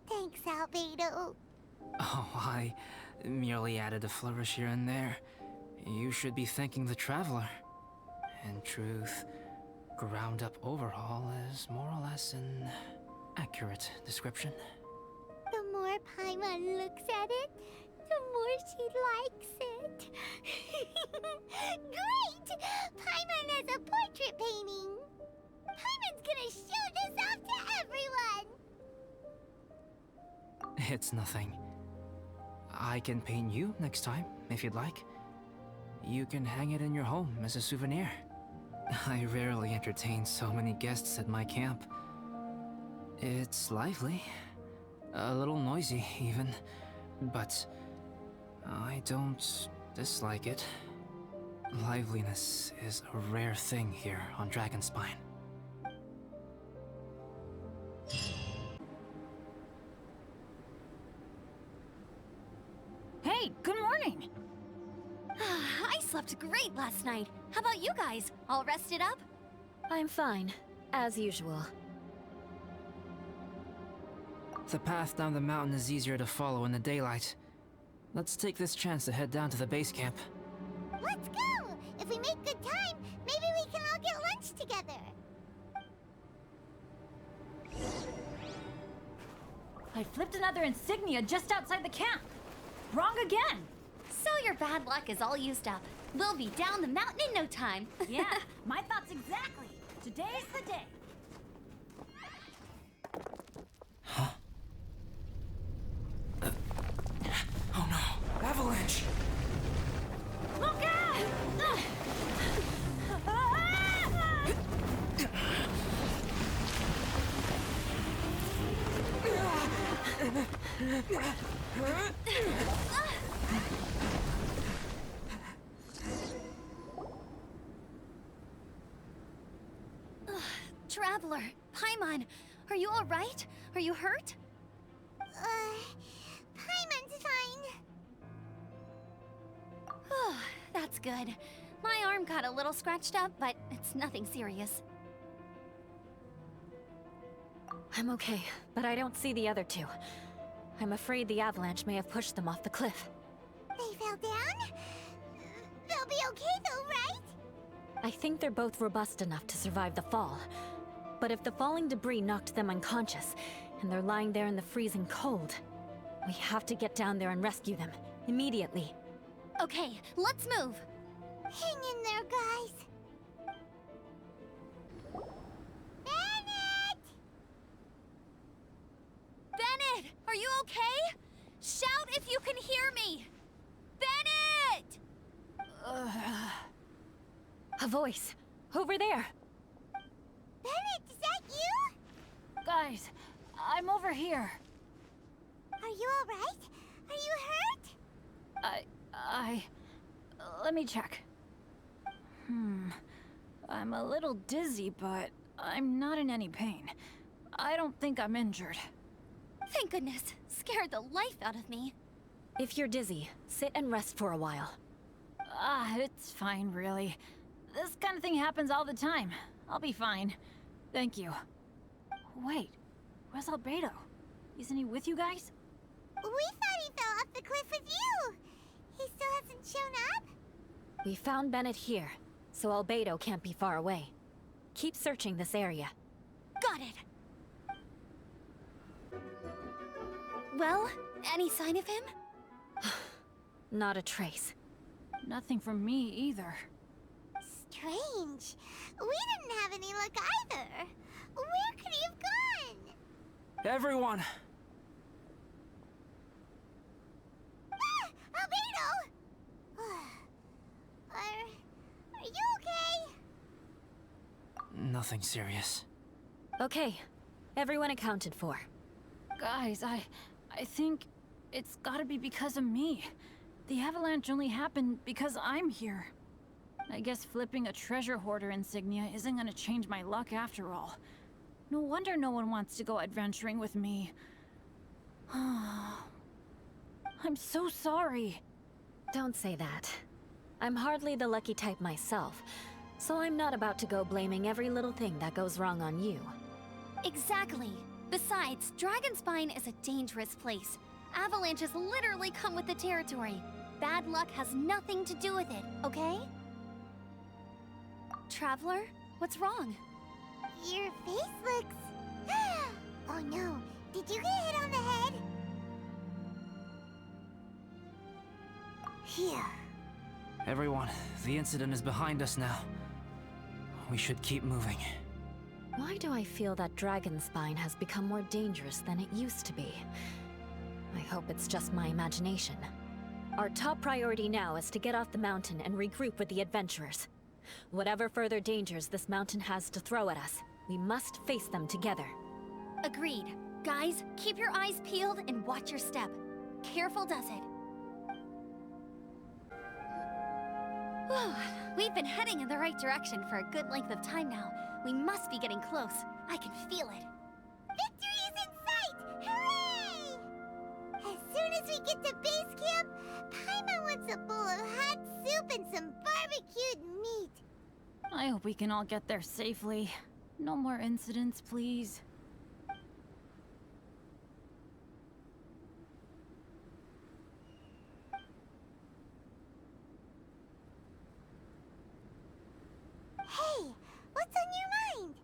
Thanks, Альбедо. Oh, I merely added a flourish here and there. You should be thanking the traveler. In truth, ground-up overhaul is more or less an accurate description. The more Paimon looks at it, the more she likes it. Great! Paimon has a portrait painting! Paimon's gonna show this off to everyone! It's nothing. I can paint you next time, if you'd like. You can hang it in your home as a souvenir. I rarely entertain so many guests at my camp. It's lively. A little noisy, even. But I don't dislike it. Liveliness is a rare thing here on Dragonspine. Hey, good morning! I slept great last night. How about you guys? All rested up? I'm fine, as usual. The path down the mountain is easier to follow in the daylight. Let's take this chance to head down to the base camp. Let's go! If we make good time, maybe we can all get lunch together. I flipped another insignia just outside the camp. Wrong again! So your bad luck is all used up. We'll be down the mountain in no time. Yeah, my thoughts exactly. Today's the day. Huh? Oh no! Avalanche! Look out! Traveler, Paimon, are you all right? Are you hurt? Paimon's fine. That's good. My arm got a little scratched up, but it's nothing serious. I'm okay, but I don't see the other two. I'm afraid the avalanche may have pushed them off the cliff. They fell down? They'll be okay though, right? I think they're both robust enough to survive the fall. But if the falling debris knocked them unconscious, and they're lying there in the freezing cold, we have to get down there and rescue them, immediately. Okay, let's move. Hang in there, guys. Bennett! Bennett, are you okay? Shout if you can hear me! Bennett! A voice. Over there. Bennett, is that you? Guys, I'm over here. Are you alright? Are you hurt? Let me check. I'm a little dizzy, but I'm not in any pain. I don't think I'm injured. Thank goodness. Scared the life out of me. If you're dizzy, sit and rest for a while. It's fine, really. This kind of thing happens all the time. I'll be fine. Thank you. Wait, where's Альбедо? Isn't he with you guys? We thought he fell off the cliff with you. He still hasn't shown up? We found Bennett here, so Альбедо can't be far away. Keep searching this area. Got it! Well, any sign of him? Not a trace. Nothing from me either. Strange. We didn't have any luck either. Where could he have gone? Everyone! Ah! Альбедо! Are you okay? Nothing serious. Okay, everyone accounted for. Guys, I think it's gotta be because of me. The avalanche only happened because I'm here. I guess flipping a treasure hoarder insignia isn't gonna change my luck after all. No wonder no one wants to go adventuring with me. I'm so sorry. Don't say that. I'm hardly the lucky type myself, so I'm not about to go blaming every little thing that goes wrong on you. Exactly. Besides, Dragonspine is a dangerous place. Avalanches literally come with the territory. Bad luck has nothing to do with it, okay? Traveler, what's wrong? Your face looks... Oh no, did you get hit on the head? Phew. Everyone, the incident is behind us now. We should keep moving. Why do I feel that Dragonspine has become more dangerous than it used to be? I hope it's just my imagination. Our top priority now is to get off the mountain and regroup with the adventurers. Whatever further dangers this mountain has to throw at us, we must face them together. Agreed. Guys, keep your eyes peeled and watch your step. Careful does it. Whew, we've been heading in the right direction for a good length of time now. We must be getting close. I can feel it. Victory is in sight! Hooray! As soon as we get to base camp, Pаймон wants a bowl of hot soup and some barbecued meat. I hope we can all get there safely. No more incidents, please. Hey, what's on your mind?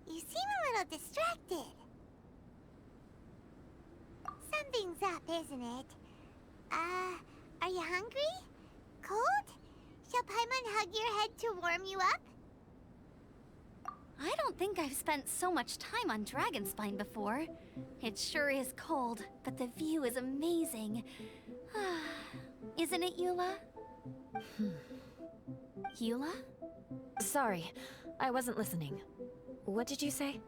You seem a little distracted. Something's up, isn't it? Are you hungry? Cold? Shall Pаймon hug your head to warm you up? I don't think I've spent so much time on Dragonspine before. It sure is cold, but the view is amazing. Isn't it, Eula? Eula? Sorry, I wasn't listening. What did you say?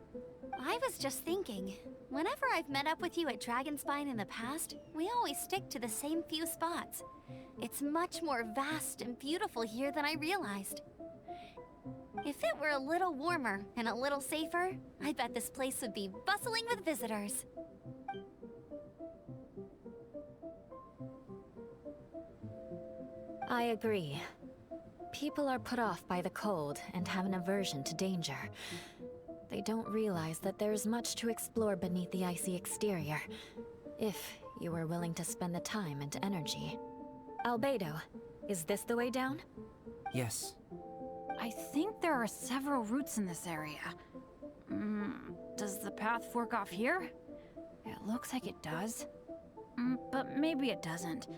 I was just thinking. Whenever I've met up with you at Dragonspine in the past, we always stick to the same few spots. It's much more vast and beautiful here than I realized. If it were a little warmer and a little safer, I bet this place would be bustling with visitors. I agree. People are put off by the cold and have an aversion to danger. They don't realize that there's much to explore beneath the icy exterior, if you were willing to spend the time and energy. Альбедо, is this the way down? Yes. I think there are several routes in this area. Does the path fork off here? It looks like it does. But maybe it doesn't.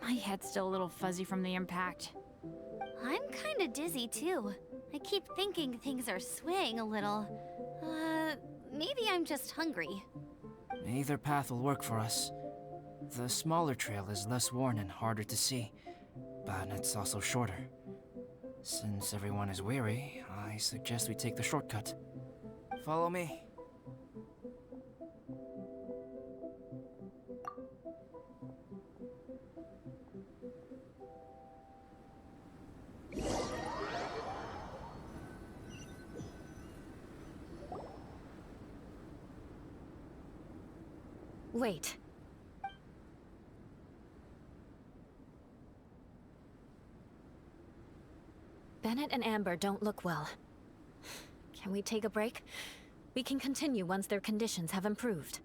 My head's still a little fuzzy from the impact. I'm kinda dizzy too. I keep thinking things are swaying a little. Maybe I'm just hungry. Either path will work for us. The smaller trail is less worn and harder to see, but it's also shorter. Since everyone is weary, I suggest we take the shortcut. Follow me. Wait. Bennett and Amber don't look well. Can we take a break? We can continue once their conditions have improved.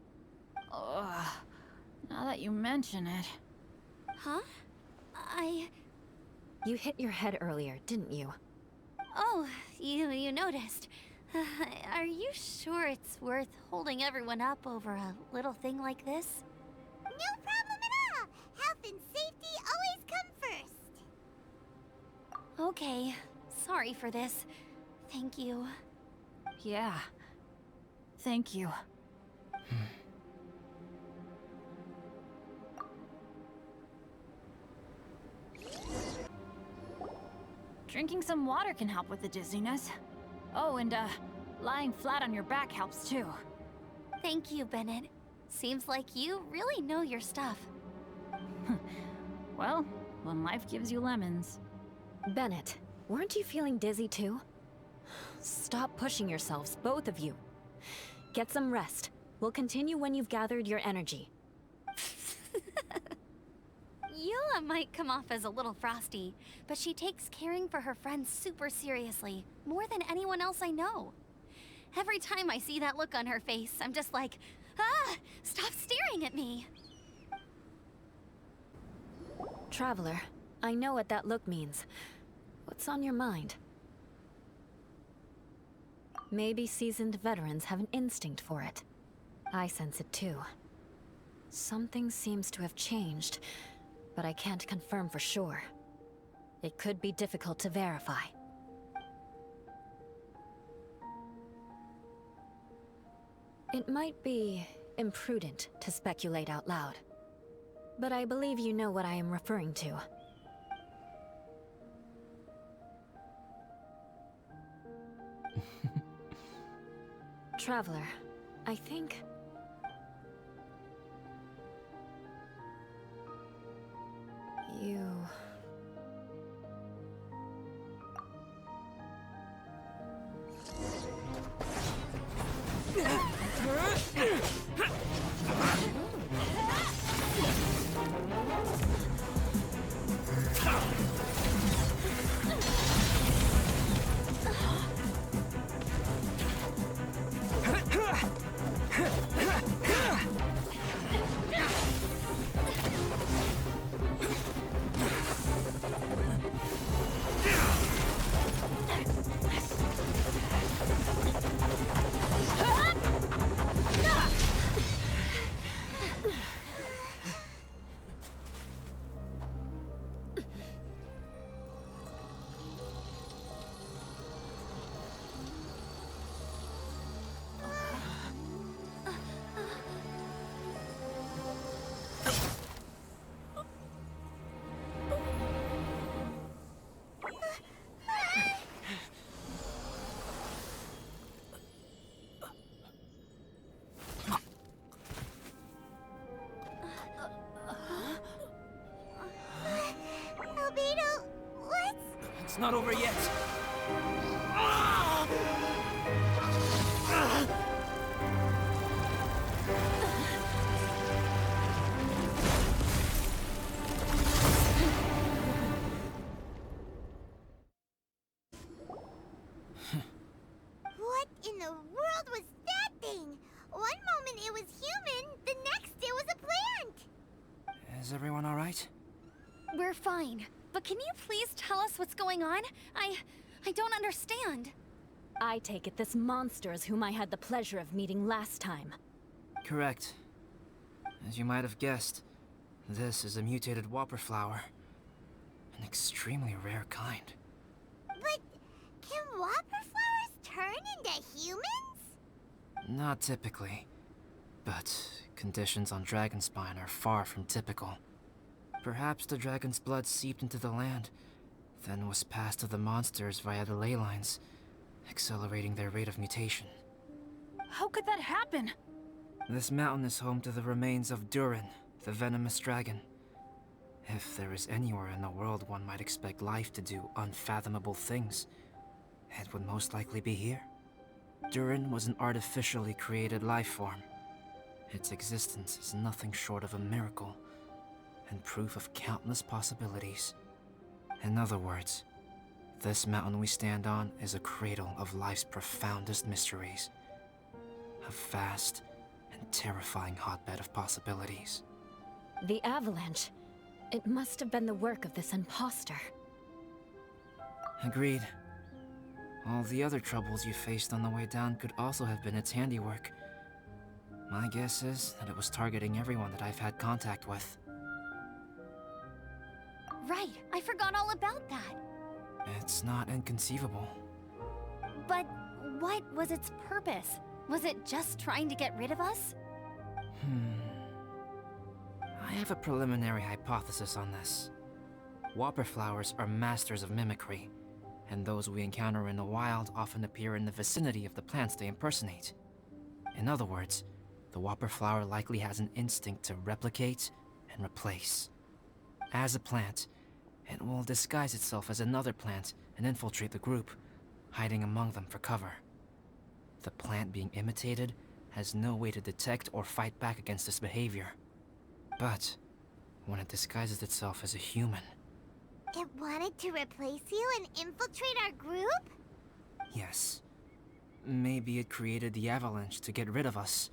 Ugh. Now that you mention it. Huh? You hit your head earlier, didn't you? Oh, you noticed. Are you sure it's worth holding everyone up over a little thing like this? No problem at all! Health and safety always come first! Okay, sorry for this. Thank you. Yeah. Thank you. Drinking some water can help with the dizziness. Oh, and lying flat on your back helps too. Thank you, Bennett. Seems like you really know your stuff. Well, when life gives you lemons. Bennett, weren't you feeling dizzy too? Stop pushing yourselves, both of you. Get some rest. We'll continue when you've gathered your energy. Eula might come off as a little frosty, but she takes caring for her friends super seriously, more than anyone else I know. Every time I see that look on her face, I'm just like, ah, stop staring at me. Traveler, I know what that look means. What's on your mind? Maybe seasoned veterans have an instinct for it. I sense it too. Something seems to have changed, but I can't confirm for sure. It could be difficult to verify. It might be imprudent to speculate out loud, but I believe you know what I am referring to. Traveler, I think... you... Альбедо, what's... It's not over yet. What in the world was that thing? One moment it was human, the next it was a plant! Is everyone all right? We're fine, but can you please tell us what's going on? I don't understand. I take it this monster is whom I had the pleasure of meeting last time. Correct. As you might have guessed, this is a mutated whopper flower. An extremely rare kind. But can whopper flowers turn into humans? Not typically, but conditions on Dragonspine are far from typical. Perhaps the dragon's blood seeped into the land, then was passed to the monsters via the ley lines, accelerating their rate of mutation. How could that happen? This mountain is home to the remains of Durin, the venomous dragon. If there is anywhere in the world one might expect life to do unfathomable things, it would most likely be here. Durin was an artificially created life form. Its existence is nothing short of a miracle, and proof of countless possibilities. In other words, this mountain we stand on is a cradle of life's profoundest mysteries. A vast and terrifying hotbed of possibilities. The avalanche. It must have been the work of this imposter. Agreed. All the other troubles you faced on the way down could also have been its handiwork. My guess is that it was targeting everyone that I've had contact with. Right, I forgot all about that. It's not inconceivable. But what was its purpose? Was it just trying to get rid of us? I have a preliminary hypothesis on this. Whopper flowers are masters of mimicry, and those we encounter in the wild often appear in the vicinity of the plants they impersonate. In other words, the whopper flower likely has an instinct to replicate and replace. As a plant, it will disguise itself as another plant and infiltrate the group, hiding among them for cover. The plant being imitated has no way to detect or fight back against this behavior. But when it disguises itself as a human... It wanted to replace you and infiltrate our group? Yes. Maybe it created the avalanche to get rid of us.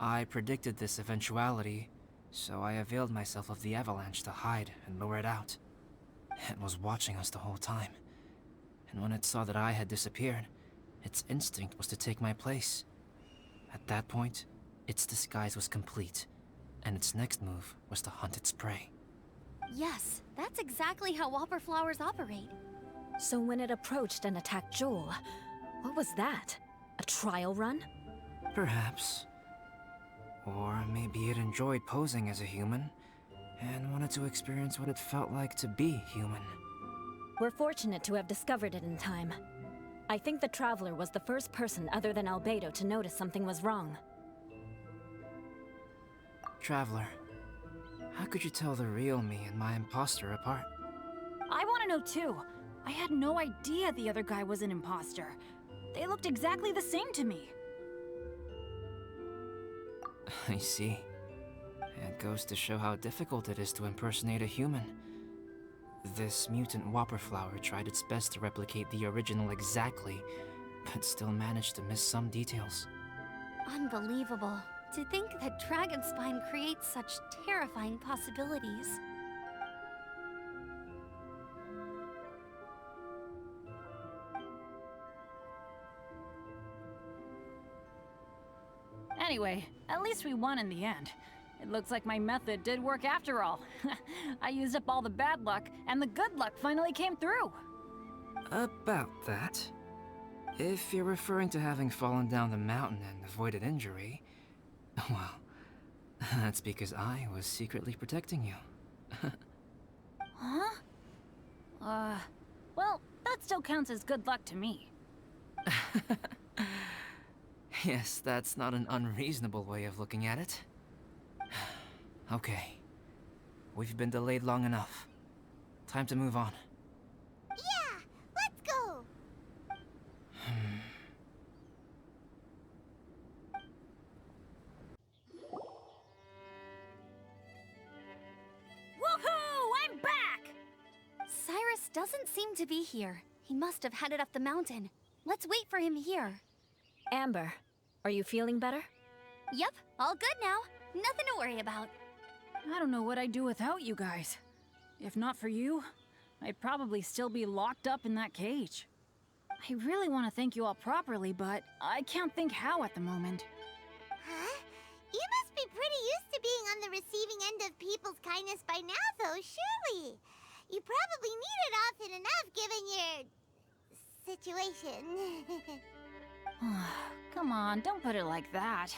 I predicted this eventuality, so I availed myself of the avalanche to hide and lure it out. It was watching us the whole time, and when it saw that I had disappeared, its instinct was to take my place. At that point, its disguise was complete, and its next move was to hunt its prey. Yes, that's exactly how whopper flowers operate. So when it approached and attacked Joel, what was that? A trial run? Perhaps. Or maybe it enjoyed posing as a human, and wanted to experience what it felt like to be human. We're fortunate to have discovered it in time. I think the Traveler was the first person other than Альбедо to notice something was wrong. Traveler, how could you tell the real me and my imposter apart? I want to know too. I had no idea the other guy was an imposter. They looked exactly the same to me. I see. It goes to show how difficult it is to impersonate a human. This mutant whopper flower tried its best to replicate the original exactly, but still managed to miss some details. Unbelievable. To think that Dragonspine creates such terrifying possibilities. Anyway, at least we won in the end. It looks like my method did work after all. I used up all the bad luck, and the good luck finally came through. About that. If you're referring to having fallen down the mountain and avoided injury, well, that's because I was secretly protecting you. Huh? Well, that still counts as good luck to me. Yes, that's not an unreasonable way of looking at it. Okay. We've been delayed long enough. Time to move on. Yeah, let's go! Woohoo! I'm back! Cyrus doesn't seem to be here. He must have headed up the mountain. Let's wait for him here. Amber, are you feeling better? Yep, all good now. Nothing to worry about. I don't know what I'd do without you guys. If not for you, I'd probably still be locked up in that cage. I really want to thank you all properly, but I can't think how at the moment. Huh? You must be pretty used to being on the receiving end of people's kindness by now, though, surely. You probably need it often enough, given your... situation. Come on, don't put it like that.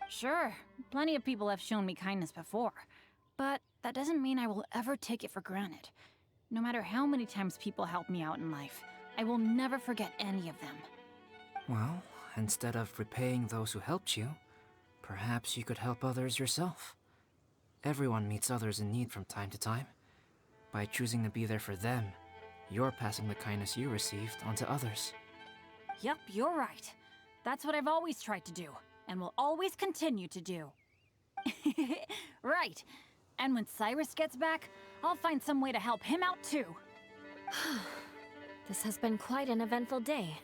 Sure, plenty of people have shown me kindness before, but that doesn't mean I will ever take it for granted. No matter how many times people help me out in life, I will never forget any of them. Well, instead of repaying those who helped you, perhaps you could help others yourself. Everyone meets others in need from time to time. By choosing to be there for them, you're passing the kindness you received onto others. Yep, you're right. That's what I've always tried to do, and will always continue to do. Right. And when Cyrus gets back, I'll find some way to help him out too. This has been quite an eventful day.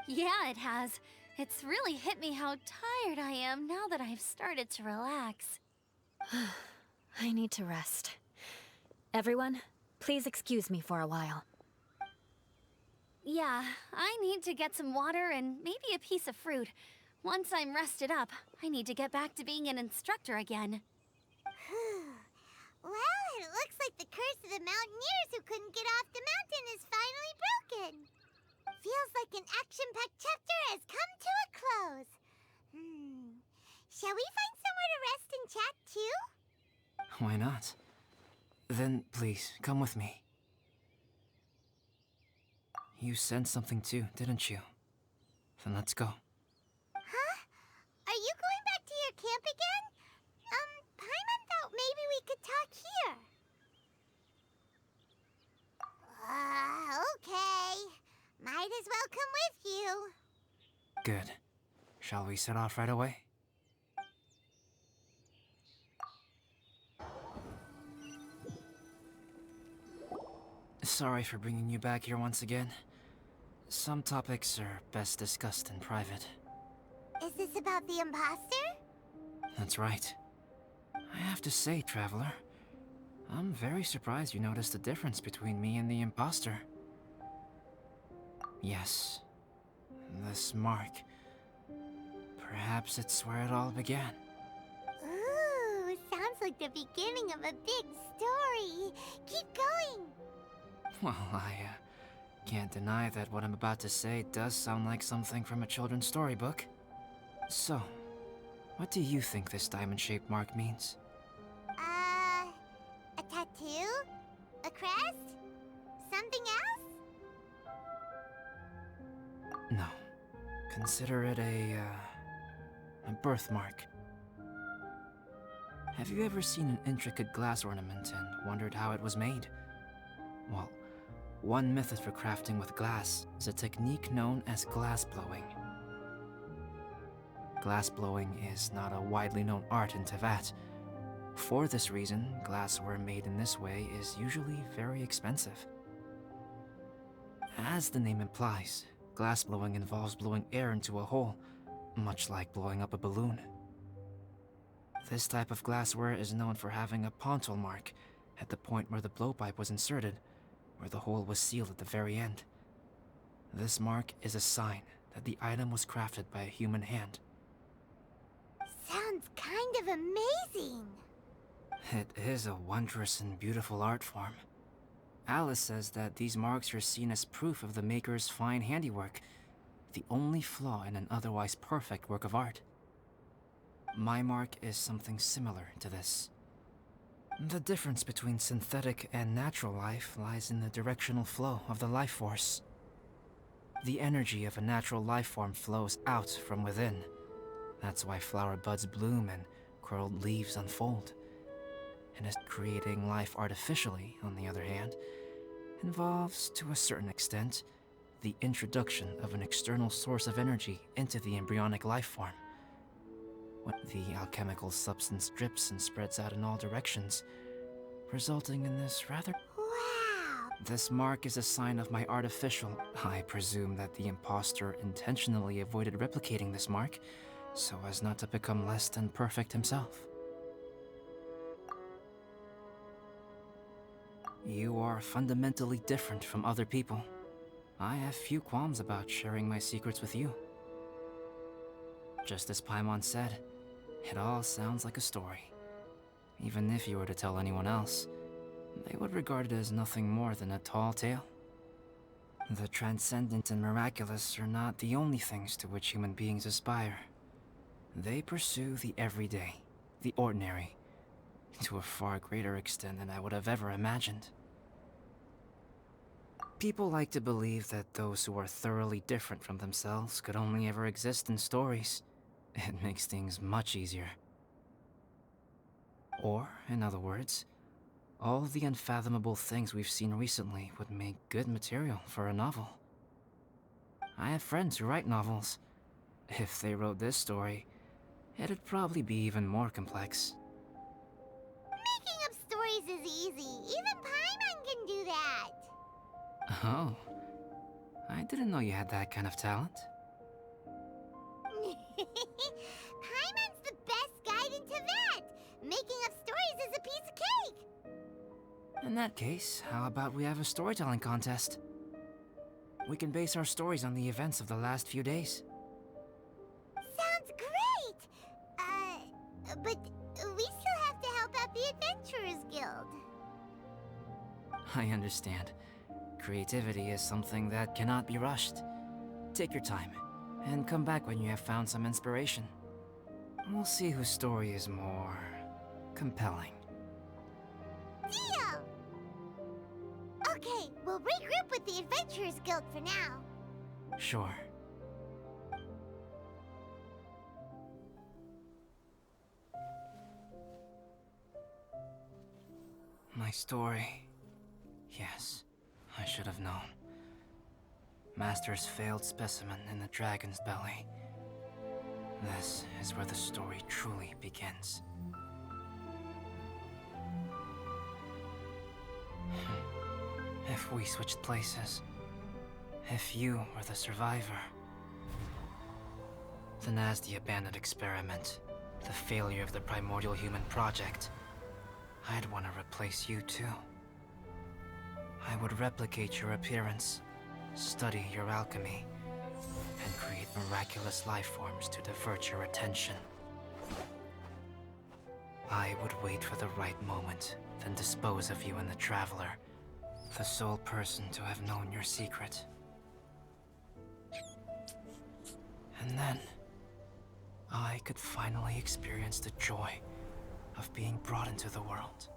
Yeah, it has. It's really hit me how tired I am now that I've started to relax. I need to rest. Everyone, please excuse me for a while. Yeah, I need to get some water and maybe a piece of fruit. Once I'm rested up, I need to get back to being an instructor again. Well, it looks like the curse of the mountaineers who couldn't get off the mountain is finally broken. Feels like an action-packed chapter has come to a close. Shall we find somewhere to rest and chat too? Why not? Then, please, come with me. You sensed something too, didn't you? Then let's go. Huh? Are you going back to your camp again? Pаймon thought maybe we could talk here. Okay. Might as well come with you. Good. Shall we set off right away? Sorry for bringing you back here once again. Some topics are best discussed in private. Is this about the imposter? That's right. I have to say, Traveler, I'm very surprised you noticed the difference between me and the imposter. Yes, this mark. Perhaps it's where it all began. Ooh, sounds like the beginning of a big story. Keep going. Well, I can't deny that what I'm about to say does sound like something from a children's storybook. So, what do you think this diamond-shaped mark means? A tattoo? A crest? Something else? No. Consider it a birthmark. Have you ever seen an intricate glass ornament and wondered how it was made? Well, one method for crafting with glass is a technique known as glass blowing. Glass blowing is not a widely known art in Teyvat. For this reason, glassware made in this way is usually very expensive. As the name implies, glass blowing involves blowing air into a hole, much like blowing up a balloon. This type of glassware is known for having a pontil mark at the point where the blowpipe was inserted, where the hole was sealed at the very end. This mark is a sign that the item was crafted by a human hand. Sounds kind of amazing. It is a wondrous and beautiful art form. Alice says that these marks are seen as proof of the maker's fine handiwork, the only flaw in an otherwise perfect work of art. My mark is something similar to this. The difference between synthetic and natural life lies in the directional flow of the life force. The energy of a natural life form flows out from within. That's why flower buds bloom and curled leaves unfold. And creating life artificially, on the other hand, involves, to a certain extent, the introduction of an external source of energy into the embryonic life form. When the alchemical substance drips and spreads out in all directions, resulting in this rather... Wow! This mark is a sign of my artificial... I presume that the imposter intentionally avoided replicating this mark, so as not to become less than perfect himself. You are fundamentally different from other people. I have few qualms about sharing my secrets with you. Just as Pаймon said, it all sounds like a story. Even if you were to tell anyone else, they would regard it as nothing more than a tall tale. The transcendent and miraculous are not the only things to which human beings aspire. They pursue the everyday, the ordinary, to a far greater extent than I would have ever imagined. People like to believe that those who are thoroughly different from themselves could only ever exist in stories. It makes things much easier. Or, in other words, all the unfathomable things we've seen recently would make good material for a novel. I have friends who write novels. If they wrote this story, it'd probably be even more complex. Making up stories is easy. Even Pаймon can do that. Oh, I didn't know you had that kind of talent. Paimon's the best guide in Teyvat. Making up stories is a piece of cake. In that case, how about we have a storytelling contest? We can base our stories on the events of the last few days. Sounds great! But we still have to help out the Adventurers Guild. I understand. Creativity is something that cannot be rushed. Take your time, and come back when you have found some inspiration. We'll see whose story is more compelling. Deal! Okay, we'll regroup with the Adventurers Guild for now. Sure. My story. Yes, I should have known. Master's failed specimen in the dragon's belly. This is where the story truly begins. If we switched places, if you were the survivor, then as the abandoned experiment, the failure of the primordial human project, I'd want to replace you too. I would replicate your appearance, study your alchemy, and create miraculous life forms to divert your attention. I would wait for the right moment, then dispose of you and the Traveler, the sole person to have known your secret. And then, I could finally experience the joy of being brought into the world.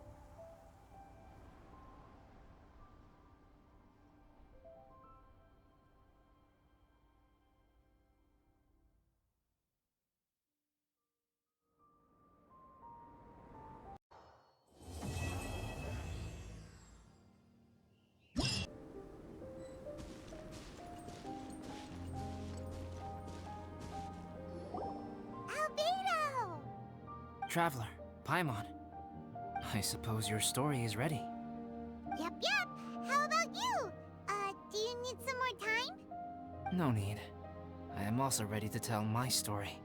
Альбедо! Traveler, Pаймon, I suppose your story is ready. Yep. How about you? Do you need some more time? No need. I am also ready to tell my story.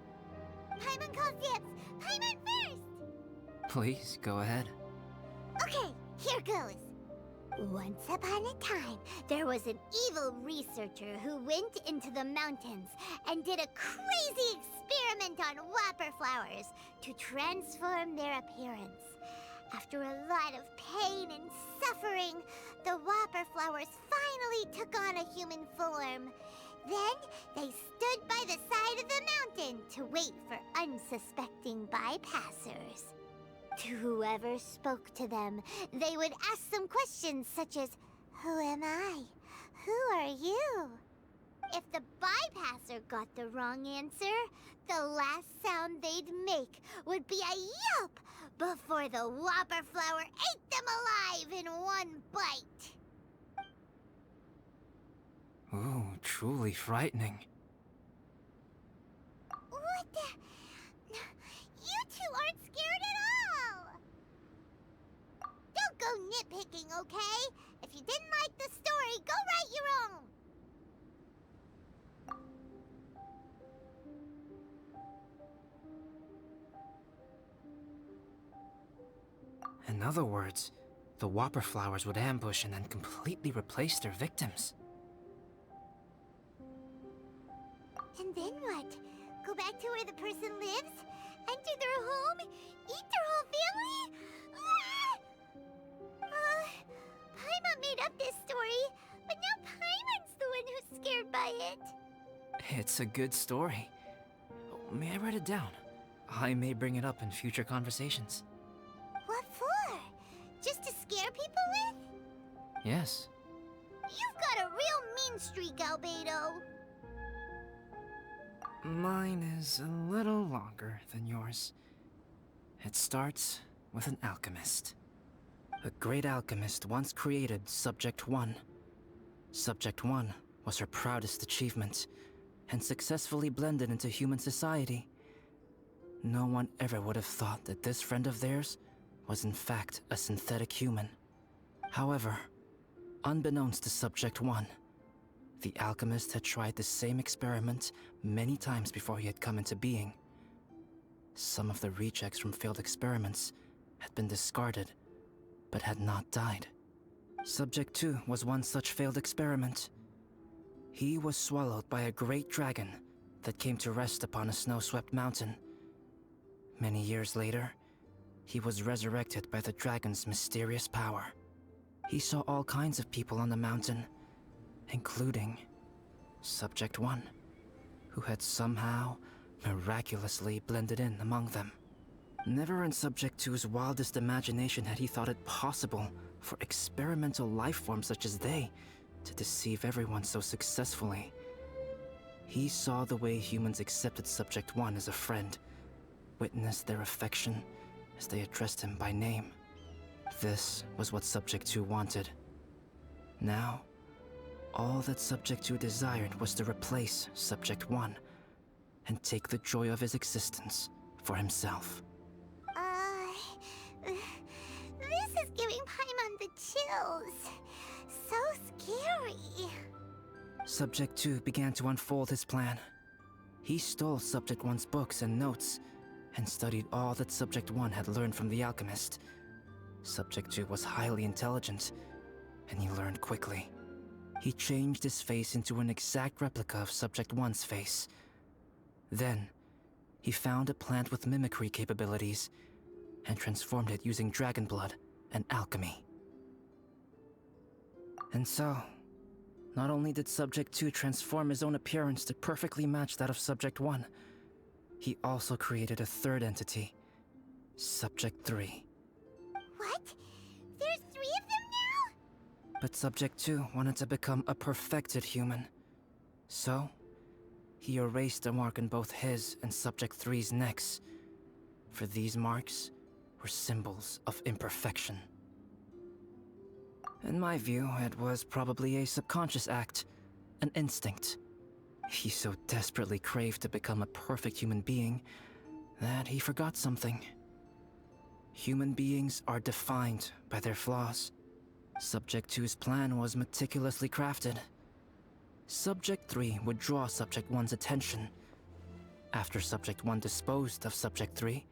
Paimon calls dibs. Paimon first! Please, go ahead. Okay, here goes. Once upon a time, there was an evil researcher who went into the mountains and did a crazy experiment on whopper flowers to transform their appearance. After a lot of pain and suffering, the whopper flowers finally took on a human form. Then they stood by the side of the mountain to wait for unsuspecting bypassers. To whoever spoke to them, they would ask some questions such as, "Who am I? Who are you?" If the bypasser got the wrong answer, the last sound they'd make would be a yelp before the whopper flower ate them alive in one bite. Ooh, truly frightening. What the? You two aren't scared at all! Don't go nitpicking, okay? If you didn't like the story, go write your own! In other words, the whopper flowers would ambush and then completely replace their victims. And then what? Go back to where the person lives? Enter their home? Eat their whole family? Paimon made up this story, but now Paimon's the one who's scared by it. It's a good story. May I write it down? I may bring it up in future conversations. What for? Just to scare people with? Yes. You've got a real mean streak, Альбедо. Mine is a little longer than yours. It starts with an alchemist. A great alchemist once created Subject 1. Subject 1 was her proudest achievement, and successfully blended into human society. No one ever would have thought that this friend of theirs was in fact a synthetic human. However, unbeknownst to Subject 1, the alchemist had tried the same experiment many times before he had come into being. Some of the rejects from failed experiments had been discarded, but had not died. Subject 2 was one such failed experiment. He was swallowed by a great dragon that came to rest upon a snow-swept mountain. Many years later, he was resurrected by the dragon's mysterious power. He saw all kinds of people on the mountain, including Subject 1, who had somehow miraculously blended in among them. Never in Subject 2's wildest imagination had he thought it possible for experimental life forms such as they to deceive everyone so successfully. He saw the way humans accepted Subject 1 as a friend, witnessed their affection as they addressed him by name. This was what Subject 2 wanted. Now, all that Subject 2 desired was to replace Subject 1 and take the joy of his existence for himself. This is giving Paimon the chills. So scary. Subject 2 began to unfold his plan. He stole Subject 1's books and notes and studied all that Subject 1 had learned from the alchemist. Subject 2 was highly intelligent, and he learned quickly. He changed his face into an exact replica of Subject 1's face. Then, he found a plant with mimicry capabilities and transformed it using dragon blood and alchemy. And so, not only did Subject 2 transform his own appearance to perfectly match that of Subject 1, he also created a third entity, Subject 3. What? There's 3 of them now? But Subject 2 wanted to become a perfected human. So, he erased a mark on both his and Subject 3's necks. For these marks were symbols of imperfection. In my view, it was probably a subconscious act, an instinct. He so desperately craved to become a perfect human being that he forgot something. Human beings are defined by their flaws. Subject 2's plan was meticulously crafted. Subject 3 would draw Subject 1's attention. After Subject 1 disposed of Subject 3,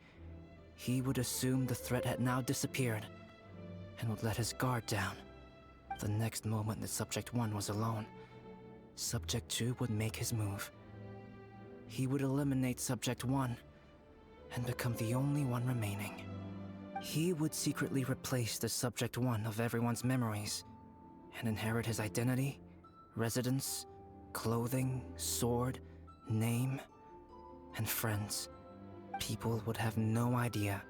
he would assume the threat had now disappeared and would let his guard down. The next moment that Subject 1 was alone, Subject 2 would make his move. He would eliminate Subject 1 and become the only one remaining. He would secretly replace the Subject 1 of everyone's memories and inherit his identity, residence, clothing, sword, name, and friends. People would have no idea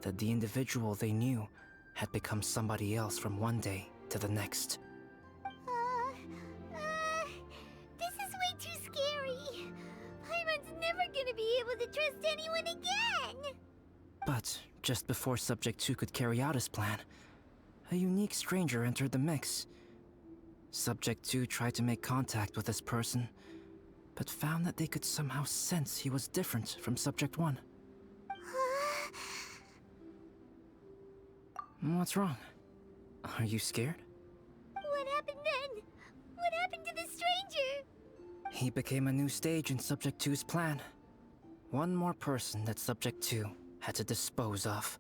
that the individual they knew had become somebody else from one day to the next. This is way too scary. Paimon's never gonna be able to trust anyone again. But just before Subject 2 could carry out his plan, a unique stranger entered the mix. Subject 2 tried to make contact with this person, but found that they could somehow sense he was different from Subject 1. What's wrong? Are you scared? What happened then? What happened to the stranger? He became a new stage in Subject 2's plan. One more person that Subject 2 had to dispose of.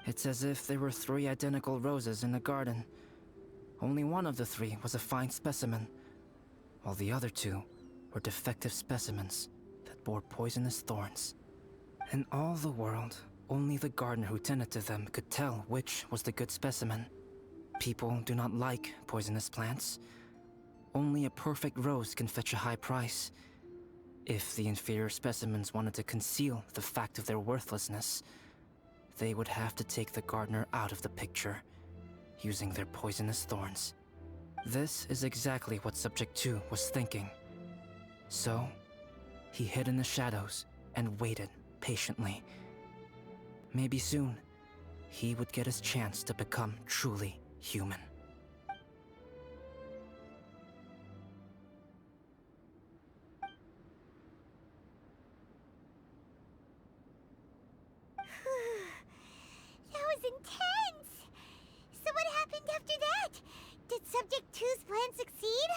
It's as if there were 3 identical roses in a garden. Only one of the 3 was a fine specimen, while the other 2 were defective specimens that bore poisonous thorns. In all the world, only the gardener who tended to them could tell which was the good specimen. People do not like poisonous plants. Only a perfect rose can fetch a high price. If the inferior specimens wanted to conceal the fact of their worthlessness, they would have to take the gardener out of the picture, using their poisonous thorns. This is exactly what Subject 2 was thinking. So, he hid in the shadows and waited patiently. Maybe soon, he would get his chance to become truly human. That was intense! So what happened after that? Did Subject 2's plan succeed?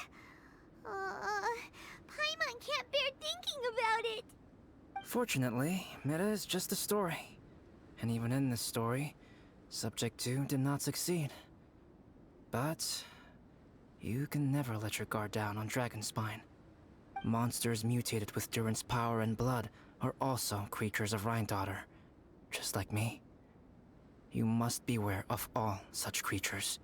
Paimon can't bear thinking about it! Fortunately, it is just a story. And even in this story, Subject 2 did not succeed. But You can never let your guard down on Dragonspine. Monsters mutated with Durin's power and blood are also creatures of Rhine-Daughter, just like me. You must beware of all such creatures.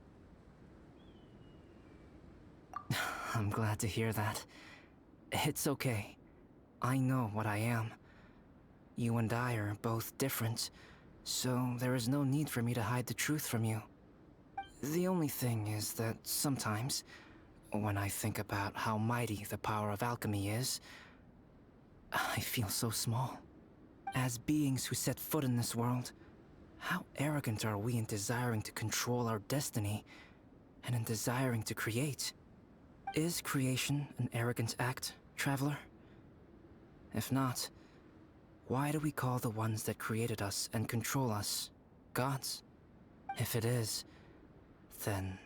I'm glad to hear that. It's okay. I know what I am. You and I are both different, so there is no need for me to hide the truth from you. The only thing is that sometimes, when I think about how mighty the power of alchemy is, I feel so small. As beings who set foot in this world, how arrogant are we in desiring to control our destiny, and in desiring to create? Is creation an arrogant act, traveler? If not, why do we call the ones that created us and control us gods? If it is, then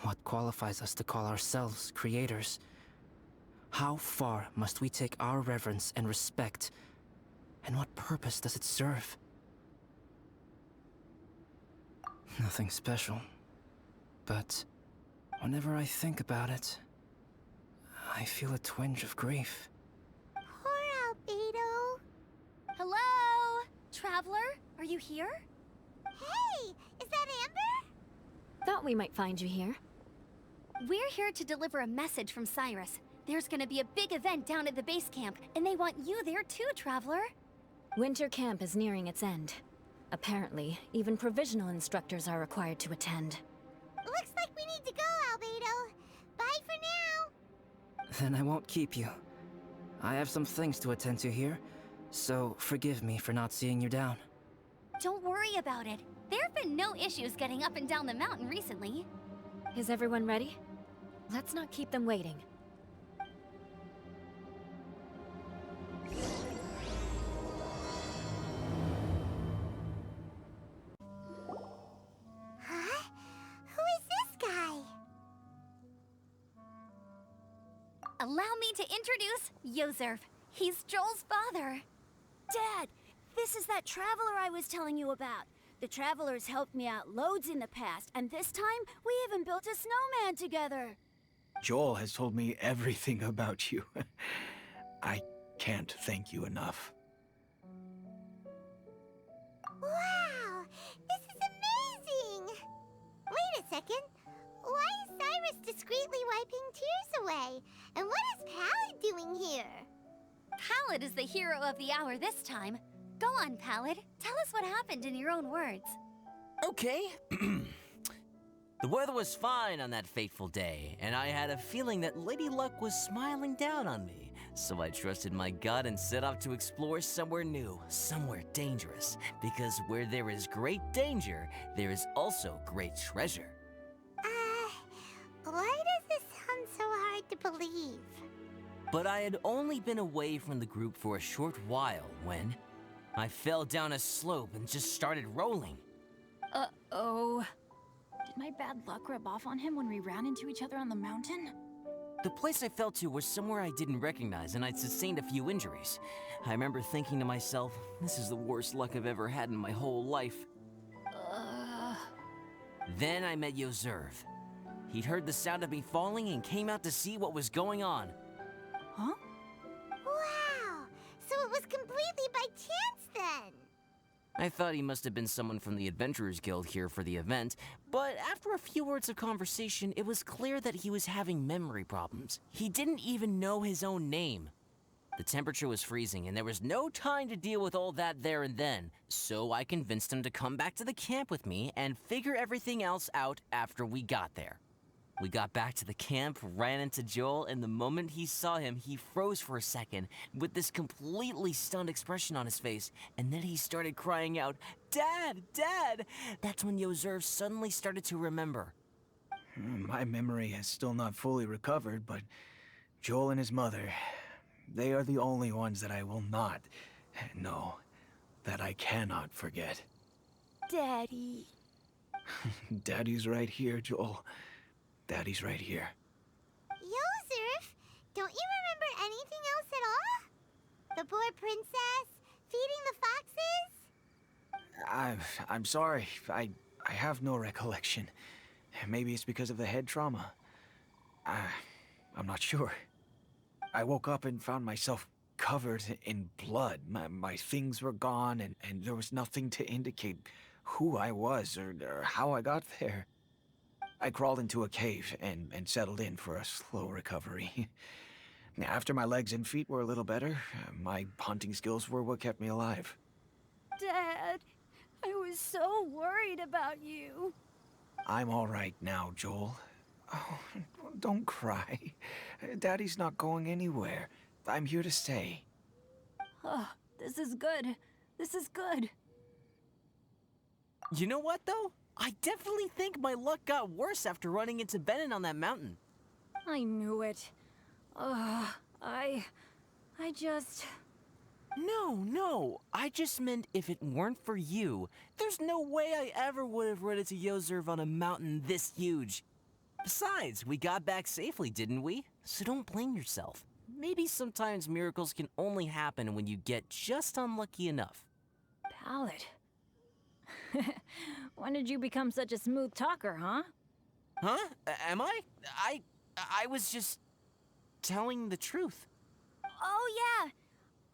what qualifies us to call ourselves creators? How far must we take our reverence and respect, and what purpose does it serve? Nothing special, but whenever I think about it, I feel a twinge of grief. Poor Альбедо. Hello? Traveler, are you here? Hey, is that Amber? Thought we might find you here. We're here to deliver a message from Cyrus. There's gonna be a big event down at the base camp, and they want you there too, Traveler. Winter camp is nearing its end. Apparently, even provisional instructors are required to attend. Looks like we need to go, Альбедо. Bye for now. Then I won't keep you. I have some things to attend to here, so forgive me for not seeing you down. Don't worry about it. There have been no issues getting up and down the mountain recently. Is everyone ready? Let's not keep them waiting. Huh? Who is this guy? Allow me to introduce Yozerf. He's Joel's father. Dad, this is that traveler I was telling you about. The traveler's helped me out loads in the past, and this time, we even built a snowman together. Joel has told me everything about you. I can't thank you enough. Wow, this is amazing! Wait a second. Why is Cyrus discreetly wiping tears away? And what is Pallid doing here? Pallid is the hero of the hour this time. Go on, Pallid. Tell us what happened in your own words. Okay. The weather was fine on that fateful day, and I had a feeling that Lady Luck was smiling down on me. So I trusted my gut and set off to explore somewhere new, somewhere dangerous. Because where there is great danger, there is also great treasure. Why does this sound so hard to believe? But I had only been away from the group for a short while when I fell down a slope and just started rolling. Uh-oh. Did my bad luck rub off on him when we ran into each other on the mountain? The place I fell to was somewhere I didn't recognize, and I'd sustained a few injuries. I remember thinking to myself, this is the worst luck I've ever had in my whole life. Then I met Yozerf. He'd heard the sound of me falling and came out to see what was going on. Huh? Wow, so it was completely by chance then. I thought he must have been someone from the Adventurers Guild here for the event, but after a few words of conversation, it was clear that he was having memory problems. He didn't even know his own name. The temperature was freezing, and there was no time to deal with all that there and then, so I convinced him to come back to the camp with me and figure everything else out after we got there. We got back to the camp, ran into Joel, and the moment he saw him, he froze for a second with this completely stunned expression on his face, and then he started crying out, "Dad! Dad!" That's when Yozerf suddenly started to remember. My memory has still not fully recovered, but Joel and his mother, they are the only ones that I will not, no, that I cannot forget. Daddy. Daddy's right here, Joel. Daddy's right here. Yozerf, don't you remember anything else at all? The poor princess, feeding the foxes? I'm sorry. I have no recollection. Maybe it's because of the head trauma. I'm not sure. I woke up and found myself covered in blood. My things were gone, and there was nothing to indicate who I was or how I got there. I crawled into a cave and settled in for a slow recovery. After my legs and feet were a little better, my hunting skills were what kept me alive. Dad, I was so worried about you. I'm all right now, Joel. Oh, don't cry. Daddy's not going anywhere. I'm here to stay. Oh, this is good. This is good. You know what, though? I definitely think my luck got worse after running into Benin on that mountain. I knew it. I just... No. I just meant if it weren't for you, there's no way I ever would have run into Yozerv on a mountain this huge. Besides, we got back safely, didn't we? So don't blame yourself. Maybe sometimes miracles can only happen when you get just unlucky enough. Palette. When did you become such a smooth talker, huh? Huh? Am I? I was just telling the truth. Oh, yeah.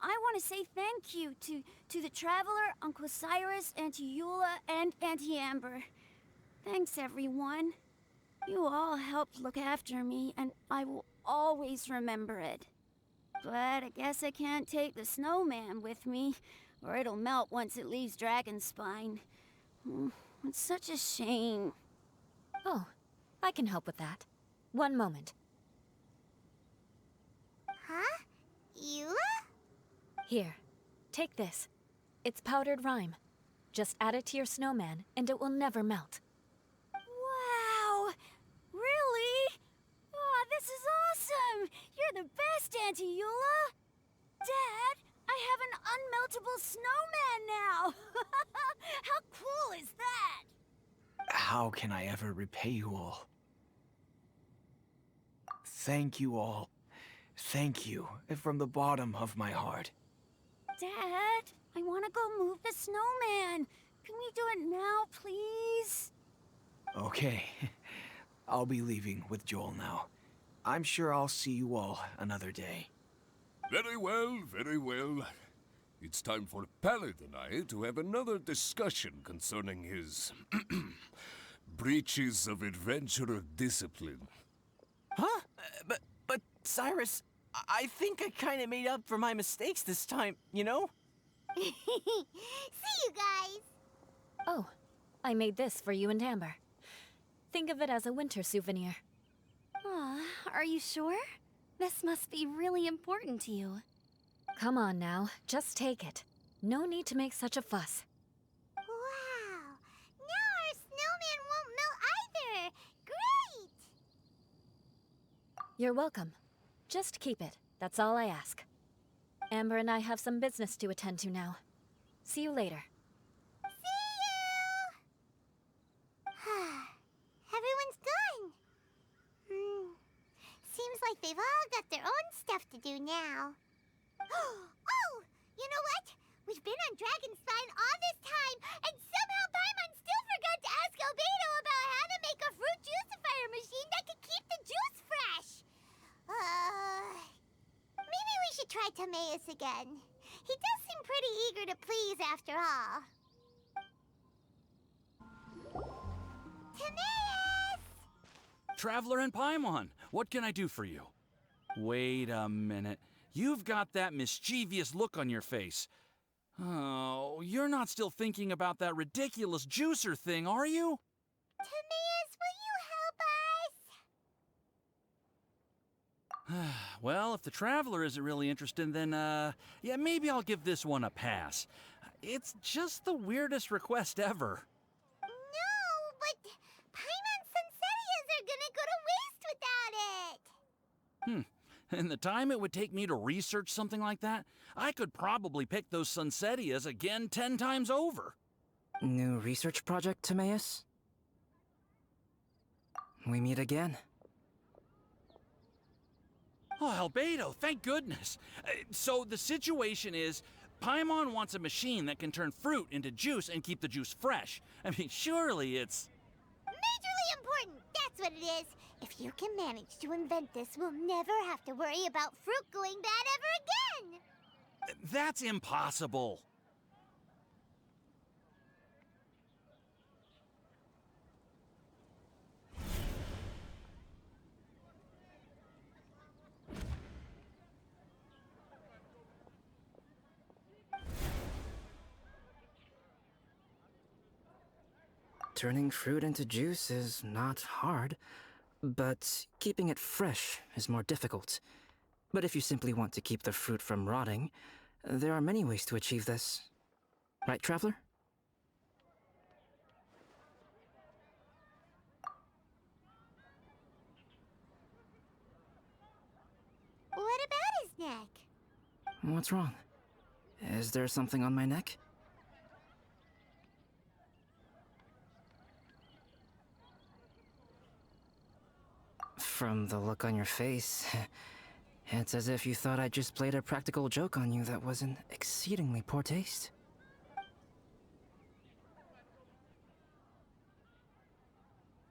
I want to say thank you to the Traveler, Uncle Cyrus, Auntie Eula, and Auntie Amber. Thanks, everyone. You all helped look after me, and I will always remember it. But I guess I can't take the snowman with me, or it'll melt once it leaves Dragonspine. It's such a shame. Oh, I can help with that. One moment. Huh? Eula? Here, take this. It's powdered rime. Just add it to your snowman, and it will never melt. Wow! Really? Oh, this is awesome! You're the best, Auntie Eula! Dad, I have an unmeltable snowman now! How cool is that? How can I ever repay you all? Thank you all. Thank you from the bottom of my heart. Dad, I want to go move the snowman. Can we do it now, please? Okay. I'll be leaving with Joel now. I'm sure I'll see you all another day. Very well, very well. It's time for Pallet and I to have another discussion concerning his breaches of adventurer discipline. Huh? But Cyrus, I think I kind of made up for my mistakes this time, you know? See you guys! Oh, I made this for you and Amber. Think of it as a winter souvenir. Aw, are you sure? This must be really important to you. Come on now, just take it. No need to make such a fuss. Wow! Now our snowman won't melt either! Great! You're welcome. Just keep it. That's all I ask. Amber and I have some business to attend to now. See you later. See you! Everyone's gone. Seems like they've all got their own stuff to do now. Oh! You know what? We've been on Dragonspine all this time, and somehow Pаймon still forgot to ask Альбедо about how to make a fruit juicifier machine that could keep the juice fresh. Maybe we should try Timaeus again. He does seem pretty eager to please after all. Timaeus! Traveler and Pаймon, what can I do for you? Wait a minute. You've got that mischievous look on your face. Oh, you're not still thinking about that ridiculous juicer thing, are you? Timaeus, will you help us? Well, if the Traveler isn't really interested, then, yeah, maybe I'll give this one a pass. It's just the weirdest request ever. No, but Paimon's Sunsetias are gonna go to waste without it. In the time it would take me to research something like that, I could probably pick those Sunsetias again 10 times over. New research project, Timaeus? We meet again. Oh, Альбедо, thank goodness. So the situation is, Pаймon wants a machine that can turn fruit into juice and keep the juice fresh. I mean, surely it's... Majorly important, that's what it is. If you can manage to invent this, we'll never have to worry about fruit going bad ever again! That's impossible. Turning fruit into juice is not hard, but keeping it fresh is more difficult. But if you simply want to keep the fruit from rotting, there are many ways to achieve this. Right, Traveler? What about his neck? What's wrong? Is there something on my neck? From the look on your face, it's as if you thought I just played a practical joke on you that was in exceedingly poor taste.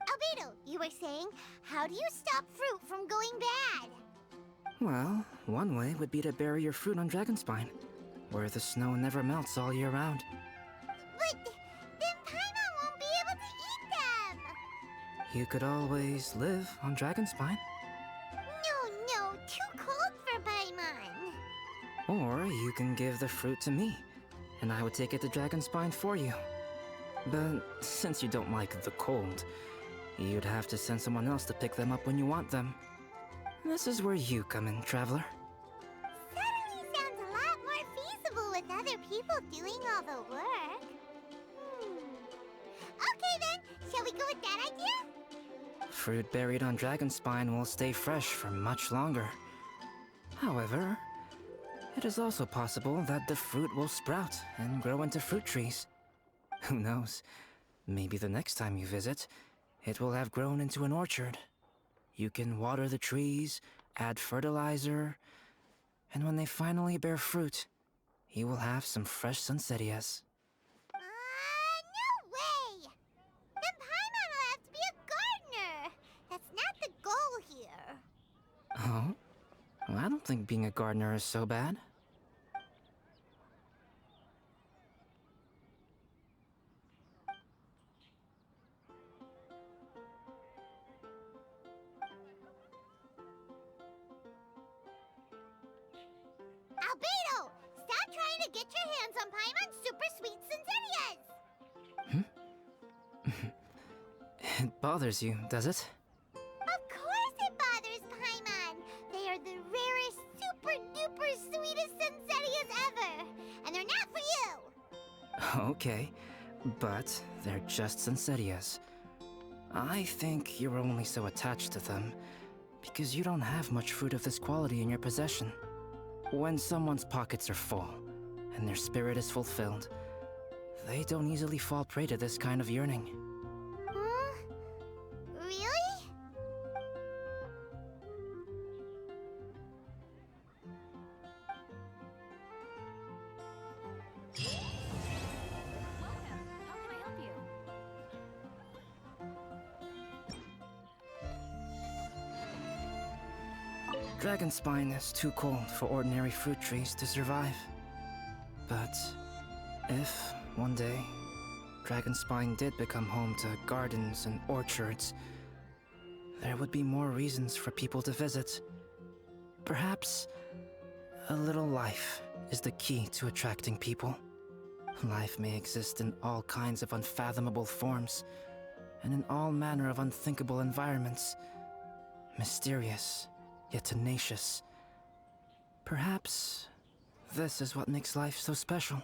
Альбедо, you were saying, how do you stop fruit from going bad? Well, one way would be to bury your fruit on Dragonspine, where the snow never melts all year round. But then Pаймon won't be able to eat them! You could always live on Dragonspine. No, too cold for Pаймon. Or you can give the fruit to me, and I would take it to Dragonspine for you. But since you don't like the cold, you'd have to send someone else to pick them up when you want them. This is where you come in, Traveler. Suddenly sounds a lot more feasible with other people doing all the work. Okay then, shall we go with that idea? Fruit buried on Dragonspine will stay fresh for much longer. However, it is also possible that the fruit will sprout and grow into fruit trees. Who knows? Maybe the next time you visit, it will have grown into an orchard. You can water the trees, add fertilizer, and when they finally bear fruit, you will have some fresh sunsettias. No way! Then Pаймon will have to be a gardener! That's not the goal here. Oh? Well, I don't think being a gardener is so bad. Альбедо! Stop trying to get your hands on Paimon's super sweet senterias! It bothers you, does it? Of course it bothers Paimon! They are the rarest, super-duper sweetest senterias ever! And they're not for you! Okay, but they're just senterias. I think you're only so attached to them because you don't have much fruit of this quality in your possession. When someone's pockets are full, and their spirit is fulfilled, they don't easily fall prey to this kind of yearning. Huh? Really? Welcome. How can I help you? Dragonspine is too cold for ordinary fruit trees to survive. But if, one day, Dragonspine did become home to gardens and orchards, there would be more reasons for people to visit. Perhaps a little life is the key to attracting people. Life may exist in all kinds of unfathomable forms, and in all manner of unthinkable environments. Mysterious, yet tenacious. Perhaps this is what makes life so special.